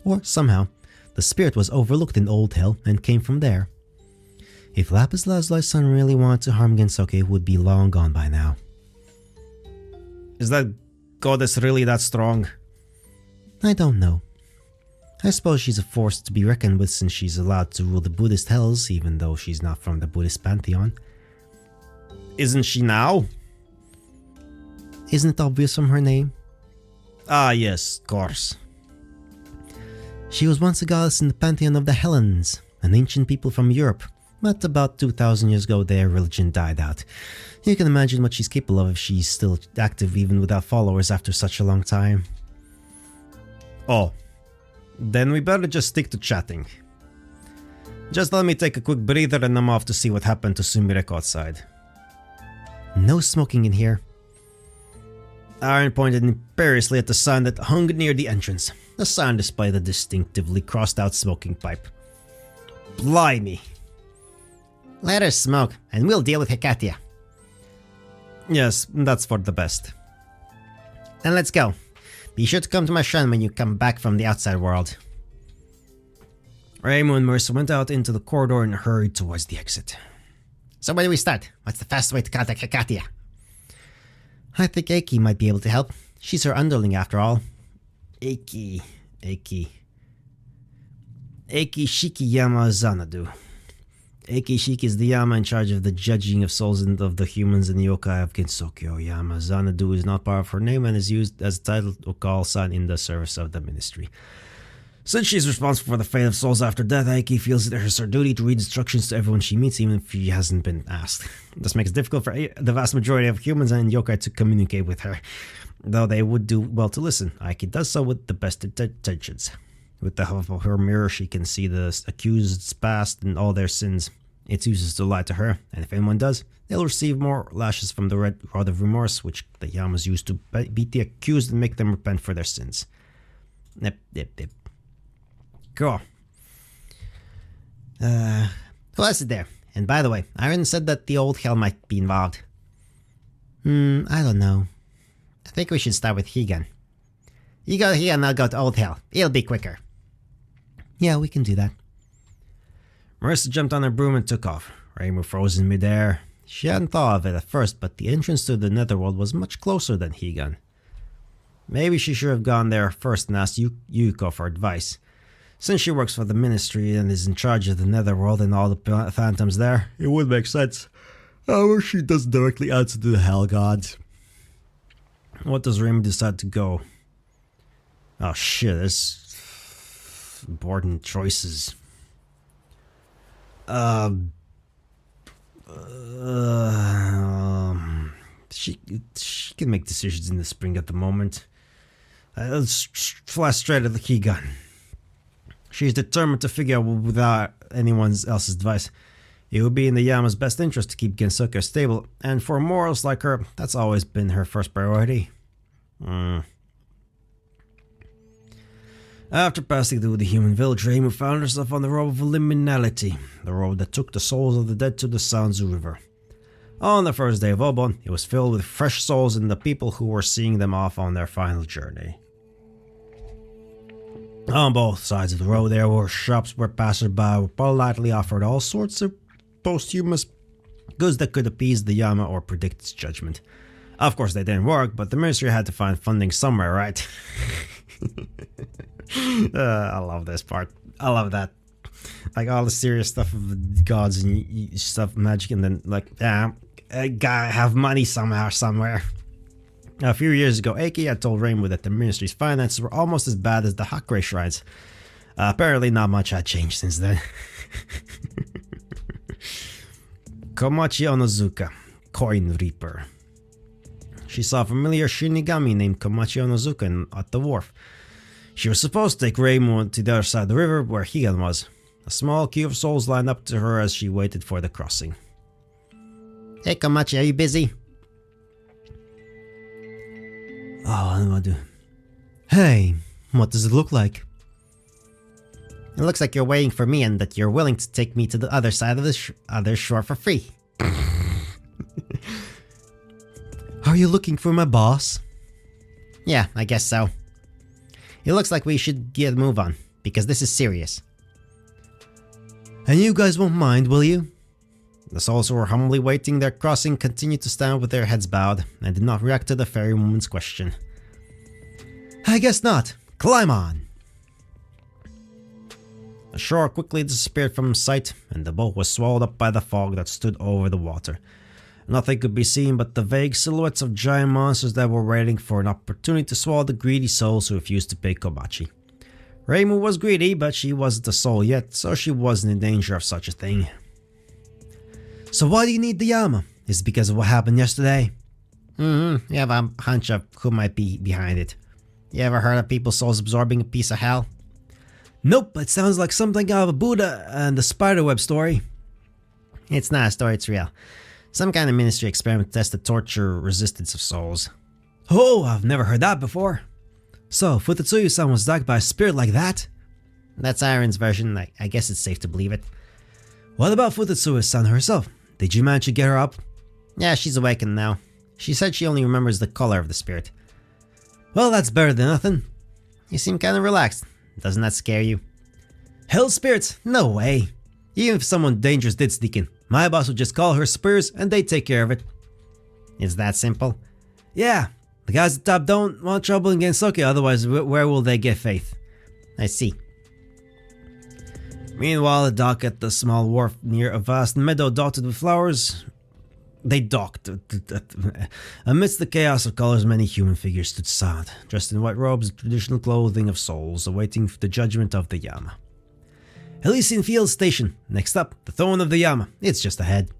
Speaker 3: Or somehow, the spirit was overlooked in old hell and came from there. If Lapis Lazuli son really wanted to harm Gensokyo, it would be long gone by now.
Speaker 2: Is that goddess really that strong?
Speaker 3: I don't know. I suppose she's a force to be reckoned with since she's allowed to rule the Buddhist hells even though she's not from the Buddhist pantheon.
Speaker 2: Isn't she now?
Speaker 3: Isn't it obvious from her name?
Speaker 2: Ah yes, of course.
Speaker 3: She was once a goddess in the pantheon of the Hellenes, an ancient people from Europe, but about 2000 years ago their religion died out. You can imagine what she's capable of if she's still active even without followers after such a long time.
Speaker 2: Oh. Then we better just stick to chatting. Just let me take a quick breather and I'm off to see what happened to Sumireko outside.
Speaker 3: No smoking in here.
Speaker 2: Aaron pointed imperiously at the sign that hung near the entrance. The sign displayed a distinctively crossed-out smoking pipe. Blimey.
Speaker 1: Let her smoke, and we'll deal with Hekatia.
Speaker 2: Yes, that's for the best.
Speaker 1: Then let's go. Be sure to come to my shrine when you come back from the outside world.
Speaker 2: Reimu and Marissa went out into the corridor and hurried towards the exit.
Speaker 1: So where do we start? What's the fastest way to contact Hekatia? I think Eiki might be able to help. She's her underling after all.
Speaker 2: Eiki Shikiyama Zanadu. Eiki Shiki is the Yama in charge of the judging of souls and of the humans in the yokai of Gensokyo Yama. Xanadu is not part of her name and is used as a title or call sign in the service of the ministry. Since she is responsible for the fate of souls after death, Eiki feels it is her duty to read instructions to everyone she meets, even if she hasn't been asked. This makes it difficult for the vast majority of humans and yokai to communicate with her, though they would do well to listen. Eiki does so with the best intentions. With the help of her mirror, she can see the accused's past and all their sins. It uses to lie to her, and if anyone does, they'll receive more lashes from the red rod of remorse, which the Yamas use to beat the accused and make them repent for their sins. Nip. Cool. Who else is there? And by the way, Iron said that the old hell might be involved. I don't know. I think we should start with Higan. You go here and I'll go to old hell. It'll be quicker. Yeah, we can do that. Marissa jumped on her broom and took off. Reimu froze in midair. She hadn't thought of it at first, but the entrance to the netherworld was much closer than Higan. Maybe she should have gone there first and asked Yuko for advice. Since she works for the ministry and is in charge of the netherworld and all the phantoms there, it would make sense. However, she doesn't directly answer to the hell gods. What does Reimu decide to go? Oh shit, there's important choices. She can make decisions in the spring at the moment. Let's fly straight at the key gun. She's determined to figure out without anyone else's advice. It would be in the Yama's best interest to keep Gensokyo stable, and for morals like her, that's always been her first priority. After passing through the human village, Reimu found herself on the road of liminality, the road that took the souls of the dead to the Sanzu River. On the first day of Obon, it was filled with fresh souls and the people who were seeing them off on their final journey. On both sides of the road there were shops where passersby were politely offered all sorts of posthumous goods that could appease the Yama or predict its judgment. Of course they didn't work, but the ministry had to find funding somewhere, right? I love this part. I love that. Like all the serious stuff of the gods and stuff, magic, and then like, yeah, I gotta have money somehow, somewhere. A few years ago, Eiki had told Reimu that the ministry's finances were almost as bad as the Hakurei shrines. Apparently not much had changed since then. Komachi Onozuka, Coin Reaper. She saw a familiar Shinigami named Komachi Onozuka at the wharf. She was supposed to take Reimu to the other side of the river where Higan was. A small queue of souls lined up to her as she waited for the crossing. Hey Komachi, are you busy? Oh, what do I do? Hey, what does it look like? It looks like you're waiting for me and that you're willing to take me to the other side of the other shore for free. Are you looking for my boss? Yeah, I guess so. It looks like we should get a move on, because this is serious. And you guys won't mind, will you? The souls who were humbly waiting their crossing continued to stand with their heads bowed, and did not react to the fairy woman's question. I guess not. Climb on! The shore quickly disappeared from sight, and the boat was swallowed up by the fog that stood over the water. Nothing could be seen but the vague silhouettes of giant monsters that were waiting for an opportunity to swallow the greedy souls who refused to pay Komachi. Reimu was greedy, but she wasn't a soul yet, so she wasn't in danger of such a thing. So why do you need the Yama? Is it because of what happened yesterday? You have a hunch of who might be behind it. You ever heard of people's souls absorbing a piece of hell? Nope, it sounds like something out of a Buddha and the spiderweb story. It's not a story, it's real. Some kind of ministry experiment to test the torture resistance of souls. Oh, I've never heard that before. So, Futatsuyu-san was attacked by a spirit like that? That's Iron's version, I guess it's safe to believe it. What about Futatsuyu-san herself? Did you manage to get her up? Yeah, she's awakened now. She said she only remembers the color of the spirit. Well, that's better than nothing. You seem kind of relaxed. Doesn't that scare you? Hell spirits? No way. Even if someone dangerous did sneak in, my boss would just call her superiors and they'd take care of it. Is that simple? Yeah. The guys at the top don't want trouble in Gensokyo, otherwise where will they get faith? I see.
Speaker 1: Meanwhile, the dock at the small wharf near a vast meadow dotted with flowers. They docked. Amidst the chaos of colors, many human figures stood silent, dressed in white robes and traditional clothing of souls, awaiting the judgment of the Yama. Elysian Field Station. Next up, the throne of the Yama. It's just ahead.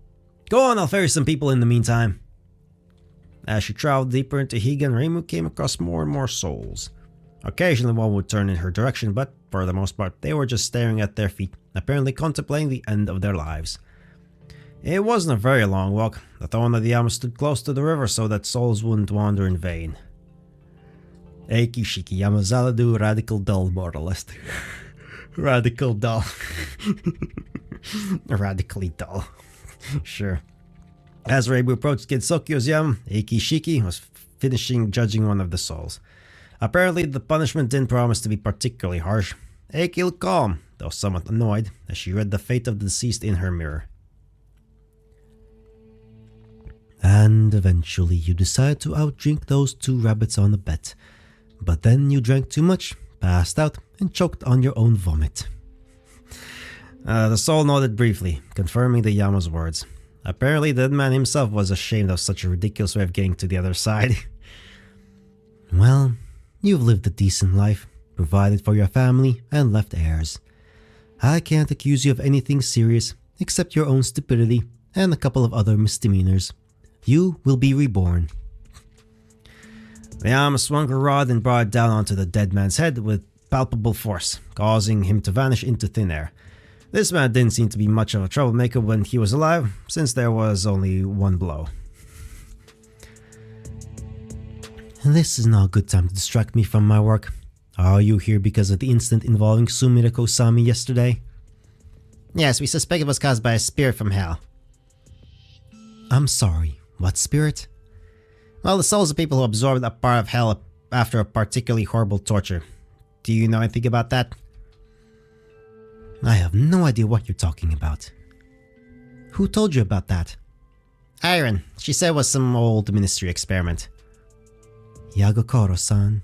Speaker 1: Go on, I'll ferry some people in the meantime. As she traveled deeper into Higan, Reimu came across more and more souls. Occasionally one would turn in her direction, but for the most part, they were just staring at their feet, apparently contemplating the end of their lives. It wasn't a very long walk. The throne of the Yama stood close to the river so that souls wouldn't wander in vain. Eiki Shiki Yamazaladu Radical Dull Moralist. Radical dull. Radically dull. Sure. As Reimu approached Kinsokyo's Yama, Eiki Shiki was finishing judging one of the souls. Apparently, the punishment didn't promise to be particularly harsh. Eiki looked calm, though somewhat annoyed, as she read the fate of the deceased in her mirror. And eventually you decide to outdrink those 2 rabbits on a bet. But then you drank too much, passed out, and choked on your own vomit. The soul nodded briefly, confirming the Yama's words. Apparently the dead man himself was ashamed of such a ridiculous way of getting to the other side. Well, you've lived a decent life, provided for your family, and left heirs. I can't accuse you of anything serious, except your own stupidity and a couple of other misdemeanors. You will be reborn. The Yama swung her rod and brought it down onto the dead man's head with palpable force, causing him to vanish into thin air. This man didn't seem to be much of a troublemaker when he was alive, since there was only one blow. This is not a good time to distract me from my work. Are you here because of the incident involving Sumire-Kosami yesterday? Yes, we suspect it was caused by a spirit from hell. I'm sorry. What spirit? Well, the souls of people who absorbed a part of hell after a particularly horrible torture. Do you know anything about that? I have no idea what you're talking about. Who told you about that? Iron. She said it was some old ministry experiment. Yagokoro-san.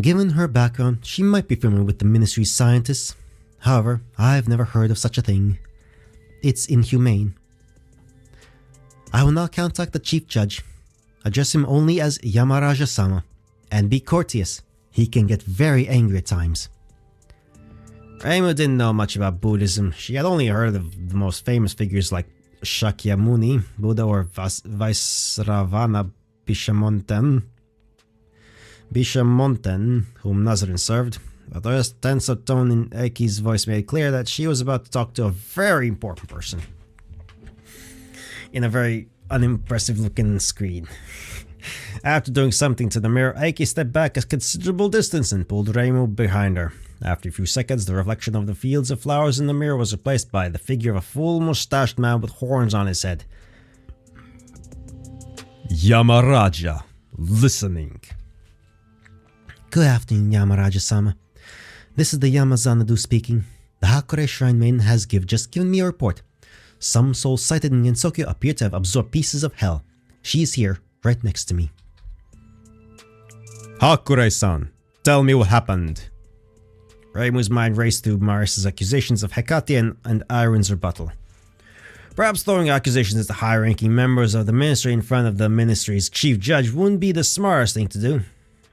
Speaker 1: Given her background, she might be familiar with the ministry's scientists. However, I've never heard of such a thing. It's inhumane. I will now contact the chief judge. Address him only as Yamaraja-sama, and be courteous. He can get very angry at times. Reimu didn't know much about Buddhism. She had only heard of the most famous figures like Shakyamuni, Buddha, or Vaisravana Bishamonten, whom Nazarin served. But the tense tone in Eiki's voice made it clear that she was about to talk to a very important person. In a very unimpressive looking screen. After doing something to the mirror, Eiki stepped back a considerable distance and pulled Reimu behind her. After a few seconds, the reflection of the fields of flowers in the mirror was replaced by the figure of a full mustached man with horns on his head.
Speaker 3: Yamaraja, listening.
Speaker 2: Good afternoon, Yamaraja-sama. This is the Yamazanadu speaking. The Hakure Shrine Maiden has just given me a report. Some souls sighted in Gensokyo appear to have absorbed pieces of hell. She is here, right next to me.
Speaker 3: Hakure-san, tell me what happened.
Speaker 1: Reimu's mind raced through Maris's accusations of Hecate and Iron's rebuttal. Perhaps throwing accusations at the high-ranking members of the ministry in front of the ministry's chief judge wouldn't be the smartest thing to do.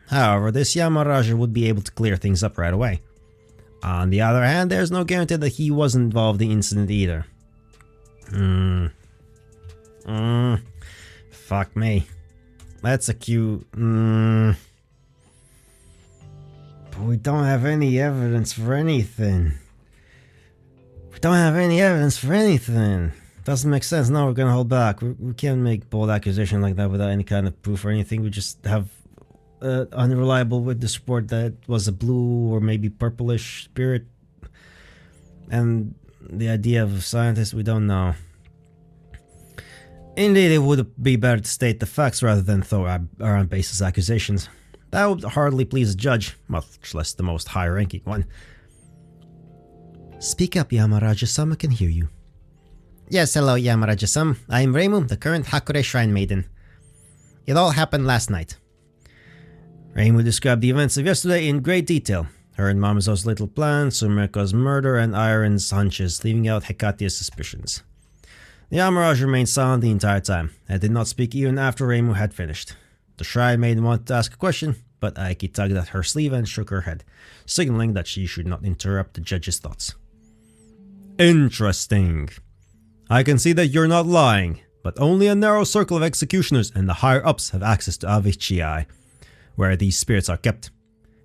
Speaker 1: However, this Yamaraja would be able to clear things up right away. On the other hand, there's no guarantee that he wasn't involved in the incident either. Fuck me. That's a cue. But we don't have any evidence for anything. Doesn't make sense. No, we're gonna hold back. We can't make bold accusation like that without any kind of proof or anything. We just have unreliable witness report that was a blue or maybe purplish spirit. And the idea of scientists, we don't know. Indeed, it would be better to state the facts rather than throw around baseless accusations. That would hardly please a judge, much less the most high-ranking one.
Speaker 2: Speak up, Yamaraja-sama can hear you.
Speaker 1: Yes, hello, Yamaraja-sama. I am Reimu, the current Hakure Shrine Maiden. It all happened last night. Reimu described the events of yesterday in great detail.
Speaker 2: Her and Mamizo's little plan, Sumeko's murder, and Iron's hunches, leaving out Hekatia's suspicions. The Amirage remained silent the entire time, and did not speak even after Reimu had finished. The Shrine Maiden wanted to ask a question, but Aiki tugged at her sleeve and shook her head, signaling that she should not interrupt the judge's thoughts.
Speaker 3: Interesting. I can see that you're not lying, but only a narrow circle of executioners and the higher-ups have access to Avichii, where these spirits are kept.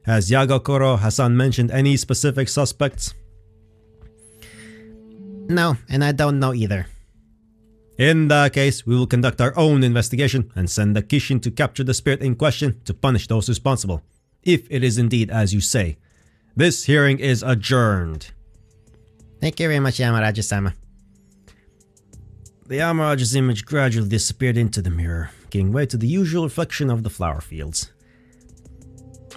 Speaker 3: Has Yagokoro Hassan mentioned any specific suspects?
Speaker 2: No, and I don't know either.
Speaker 3: In that case, we will conduct our own investigation and send the Kishin to capture the spirit in question to punish those responsible, if it is indeed as you say. This hearing is adjourned.
Speaker 2: Thank you very much, Yamaraja-sama.
Speaker 1: The Amarage's image gradually disappeared into the mirror, giving way to the usual reflection of the flower fields.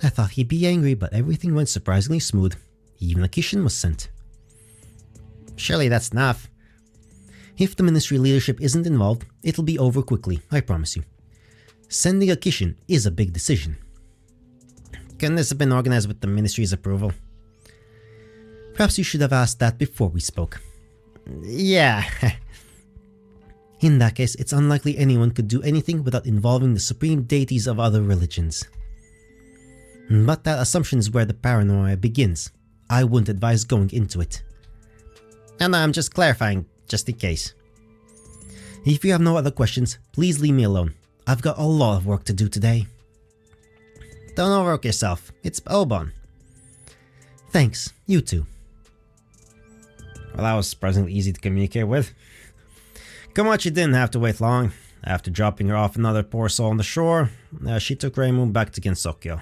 Speaker 2: I thought he'd be angry, but everything went surprisingly smooth. Even a Kishin was sent. Surely that's enough. If the ministry leadership isn't involved, it'll be over quickly, I promise you. Sending a Kishin is a big decision. Couldn't this have been organized with the ministry's approval? Perhaps you should have asked that before we spoke. Yeah. In that case, it's unlikely anyone could do anything without involving the supreme deities of other religions. But that assumption is where the paranoia begins. I wouldn't advise going into it. And I'm just clarifying, just in case. If you have no other questions, please leave me alone. I've got a lot of work to do today. Don't overwork yourself. It's Obon. Thanks, you too.
Speaker 1: Well, that was surprisingly easy to communicate with. Komachi didn't have to wait long. After dropping her off another poor soul on the shore, she took Reimu back to Gensokyo,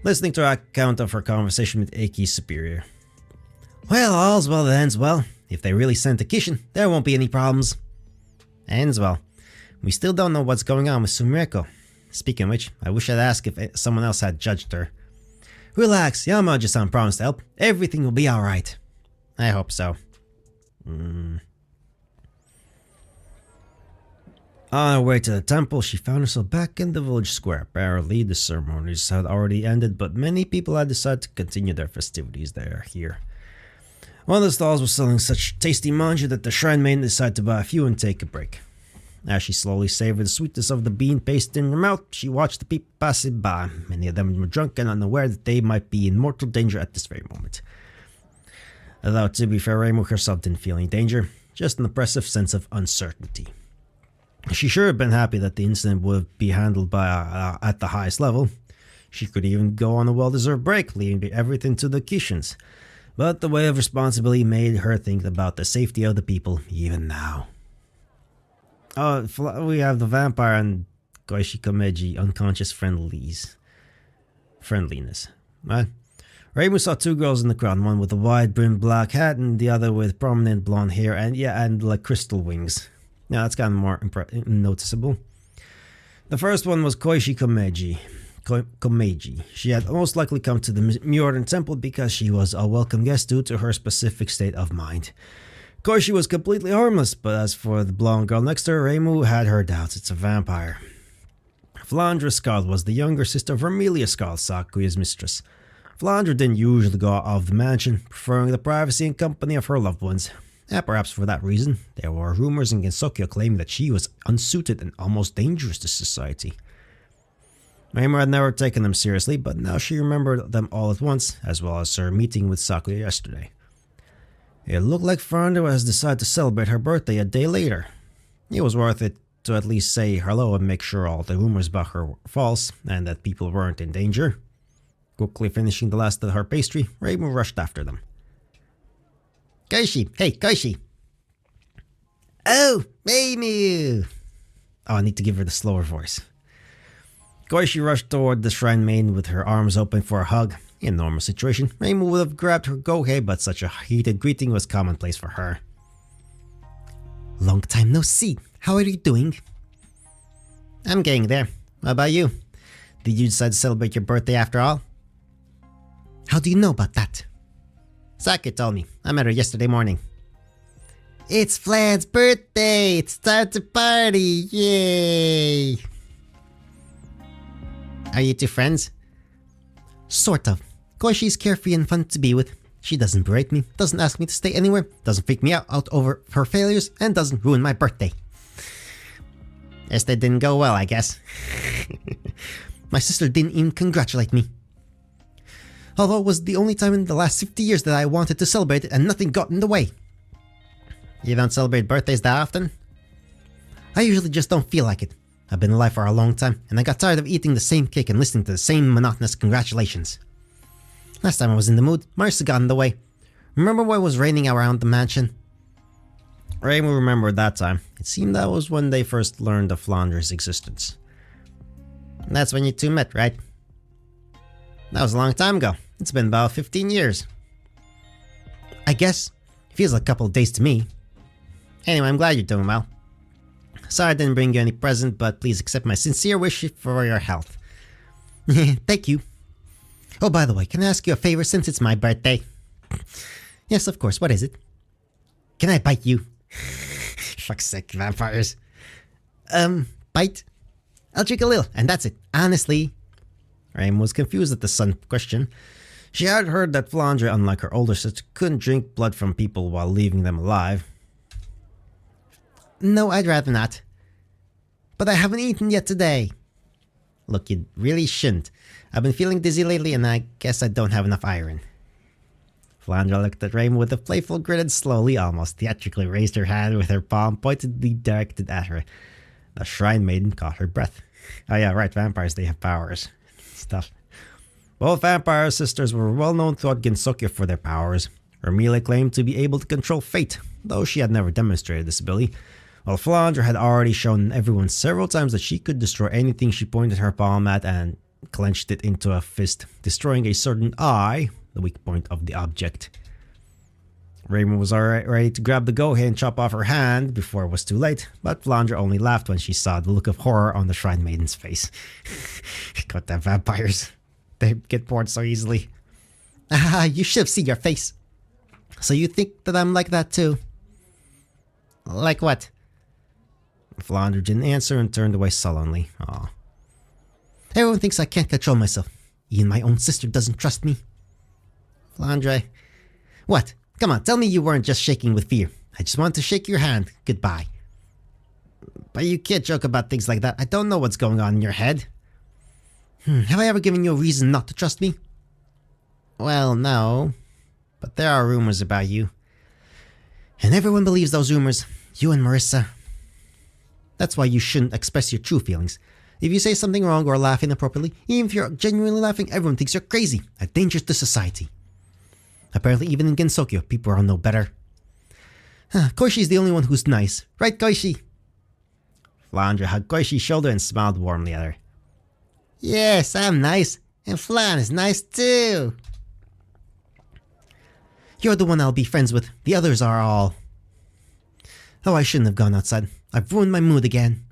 Speaker 1: listening to her account of her conversation with Eiki's superior. Well, all's well that ends well. If they really sent a Kishin, there won't be any problems. Ends well. We still don't know what's going on with Sumireko. Speaking of which, I wish I'd asked if someone else had judged her. Relax, Yamaji-san promised to help. Everything will be alright. I hope so. On her way to the temple, she found herself back in the village square. Apparently, the ceremonies had already ended, but many people had decided to continue their festivities there here. One of the stalls was selling such tasty manju that the shrine maiden decided to buy a few and take a break. As she slowly savored the sweetness of the bean paste in her mouth, she watched the people passing by. Many of them were drunk and unaware that they might be in mortal danger at this very moment. Although, to be fair, Reimu herself didn't feel any danger, just an oppressive sense of uncertainty. She sure had been happy that the incident would be handled by at the highest level. She could even go on a well-deserved break, leaving everything to the Kishins. But the weight of responsibility made her think about the safety of the people, even now. Oh, we have the vampire and Goichi Komeji unconscious friendliness. Right? Reimu saw two girls in the crowd, one with a wide-brimmed black hat and the other with prominent blonde hair and like crystal wings. Now that's kind of more noticeable. The first one was Koichi Komeji. She had most likely come to the Myoran temple because she was a welcome guest due to her specific state of mind. Koichi was completely harmless, but as for the blonde girl next to her, Reimu had her doubts. It's a vampire. Flandra Scarlet was the younger sister of Vermelia Scarlet, Sakuya's mistress. Flandra didn't usually go out of the mansion, preferring the privacy and company of her loved ones. And perhaps for that reason, there were rumors in Gensokyo claiming that she was unsuited and almost dangerous to society. Reimu had never taken them seriously, but now she remembered them all at once, as well as her meeting with Sakuya yesterday. It looked like Flandra has decided to celebrate her birthday a day later. It was worth it to at least say hello and make sure all the rumors about her were false, and that people weren't in danger. Quickly finishing the last of her pastry, Reimu rushed after them. Koichi! Hey, Koichi! Oh, Reimu! Oh, I need to give her the slower voice. Koichi rushed toward the shrine maiden with her arms open for a hug. In a normal situation, Reimu would have grabbed her Gohei, but such a heated greeting was commonplace for her. Long time no see. How are you doing? I'm getting there. What about you? Did you decide to celebrate your birthday after all? How do you know about that? Saki told me. I met her yesterday morning. It's Flan's birthday! It's time to party! Yay! Are you two friends? Sort of.
Speaker 2: Koishi's carefree and fun to be with. She doesn't berate me, doesn't ask me to stay anywhere, doesn't freak me out over her failures, and doesn't ruin my birthday. Yes, that didn't go well, I guess. My sister didn't even congratulate me. Although it was the only time in the last 50 years that I wanted to celebrate it and nothing got in the way. You don't celebrate birthdays that often? I usually just don't feel like it. I've been alive for a long time, and I got tired of eating the same cake and listening to the same monotonous congratulations. Last time I was in the mood, Marissa got in the way. Remember when it was raining around the mansion?
Speaker 1: Reimu remembered that time.
Speaker 2: It seemed that was when they first learned of Flandre's existence. That's when you two met, right? That was a long time ago. It's been about 15 years. I guess. It feels like a couple of days to me. Anyway, I'm glad you're doing well. Sorry I didn't bring you any present, but please accept my sincere wish for your health. Thank you. Oh, by the way, can I ask you a favor since it's my birthday? Yes, of course. What is it? Can I bite you? Fuck's sake, vampires. Bite? I'll drink a little, and that's it. Honestly. Raim was confused at the son question. She had heard that Flandre, unlike her older sister, couldn't drink blood from people while leaving them alive. No, I'd rather not. But I haven't eaten yet today. Look, you really shouldn't. I've been feeling dizzy lately, and I guess I don't have enough iron. Flandre looked at Raim with a playful grin and slowly, almost theatrically raised her hand with her palm pointedly directed at her. The Shrine Maiden caught her breath. Oh yeah, right, vampires, they have powers. Stuff. Both vampire sisters were well known throughout Gensokyo for their powers. Ermile claimed to be able to control fate, though she had never demonstrated this ability, while Flandre had already shown everyone several times that she could destroy anything she pointed her palm at and clenched it into a fist, destroying a certain eye, the weak point of the object. Raymond was already ready to grab the gohei and chop off her hand before it was too late, but Flandre only laughed when she saw the look of horror on the Shrine Maiden's face. God damn vampires. They get bored so easily. Ah, you should have seen your face. So you think that I'm like that too? Like what? Flandre didn't answer and turned away sullenly. Aw. Everyone thinks I can't control myself. Even my own sister doesn't trust me. Flandre. What? Come on, tell me you weren't just shaking with fear. I just wanted to shake your hand. Goodbye. But you can't joke about things like that. I don't know what's going on in your head. Have I ever given you a reason not to trust me? Well, no. But there are rumors about you. And everyone believes those rumors. You and Marissa. That's why you shouldn't express your true feelings. If you say something wrong or laugh inappropriately, even if you're genuinely laughing, everyone thinks you're crazy, a danger to society. Apparently even in Gensokyo, people are no better. Koishi's the only one who's nice. Right, Koishi? Flandre hugged Koishi's shoulder and smiled warmly at her. Yes, I'm nice. And Flan is nice too. You're the one I'll be friends with. The others are all... Oh, I shouldn't have gone outside. I've ruined my mood again.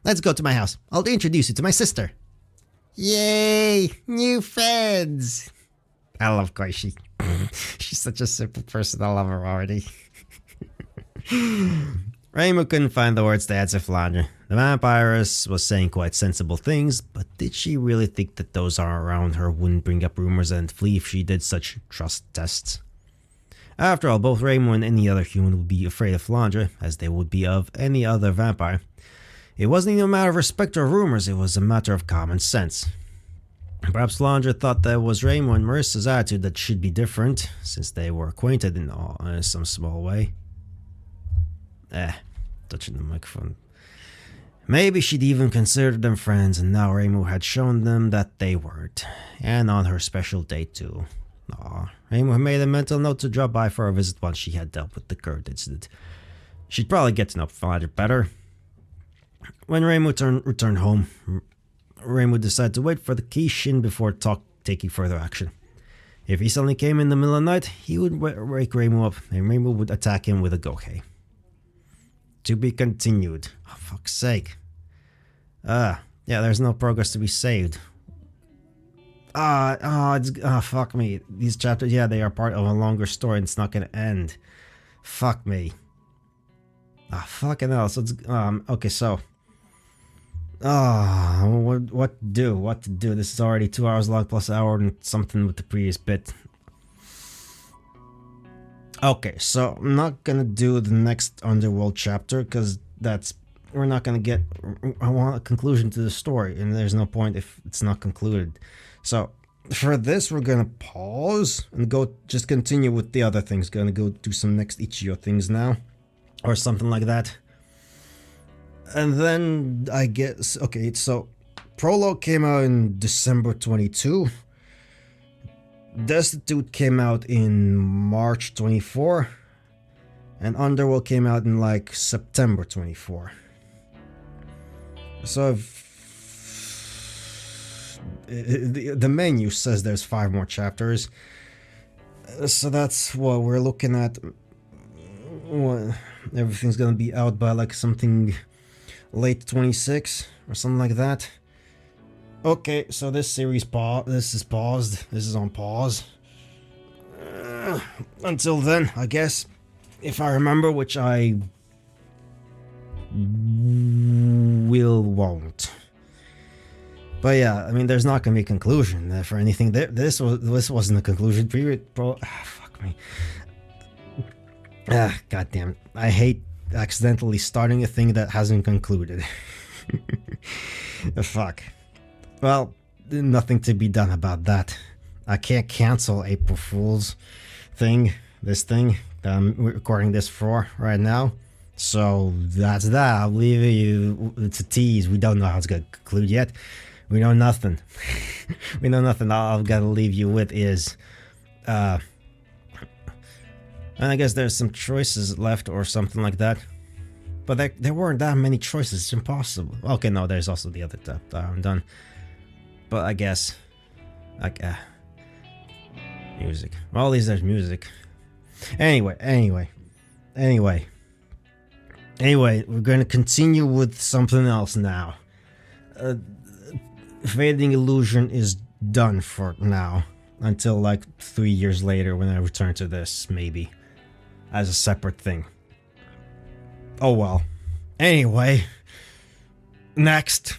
Speaker 2: Let's go to my house. I'll introduce you to my sister. Yay! New friends! I love Koishi. She's such a simple person. I love her already. Reimu couldn't find the words to answer Flandre. The vampiress was saying quite sensible things, but did she really think that those around her wouldn't bring up rumors and flee if she did such trust tests? After all, both Reimu and any other human would be afraid of Flandre, as they would be of any other vampire. It wasn't even a matter of respect or rumors, it was a matter of common sense. Perhaps Flandre thought that it was Reimu and Marissa's attitude that should be different, since they were acquainted in some small way. Touching the microphone. Maybe she'd even considered them friends, and now Reimu had shown them that they weren't. And on her special day too. Reimu had made a mental note to drop by for a visit once she had dealt with the current incident. She'd probably get to know Flandre better. When Reimu returned home, Reimu decided to wait for the Kishin before taking further action. If he suddenly came in the middle of the night, he would wake Reimu up, and Reimu would attack him with a gohei. To be continued. Oh, fuck's sake. Yeah, there's no progress to be saved. Fuck me. These chapters, yeah, they are part of a longer story and it's not gonna end. Fuck me. Fucking hell. So it's, okay, so. What to do? What to do? This is already 2 hours long plus hour and something with the previous bit. Okay, so I'm not gonna do the next Underworld chapter because we're not gonna get. I want a conclusion to the story, and there's no point if it's not concluded. So for this, we're gonna pause and just continue with the other things. Gonna go do some next Ichigo things now, or something like that. And then I guess, okay, so Prologue came out in December 22. Destitute came out in March 24. And Underworld came out in like September 24. So the menu says there's 5 more chapters. So that's what we're looking at. Everything's gonna be out by like something late 26 or something like that. Okay, so this series this is paused. This is on pause. Until then, I guess, if I remember, which I won't. But yeah, I mean, there's not gonna be a conclusion for anything. This wasn't a conclusion. Fuck me. Goddamn! I hate accidentally starting a thing that hasn't concluded. Fuck. Well, nothing to be done about that. I can't cancel April Fool's this thing that I'm recording this for right now. So that's that. I'll leave you. It's a tease. We don't know how it's gonna conclude yet. We know nothing. We know nothing. All I've got to leave you with is, and I guess there's some choices left or something like that. But there weren't that many choices. It's impossible. Okay, no, there's also the other stuff that I'm done. But I guess, like, music. Well, at least there's music. Anyway, we're going to continue with something else now. Fading Illusion is done for now. Until like 3 years later when I return to this, maybe. As a separate thing. Oh well. Anyway. Next.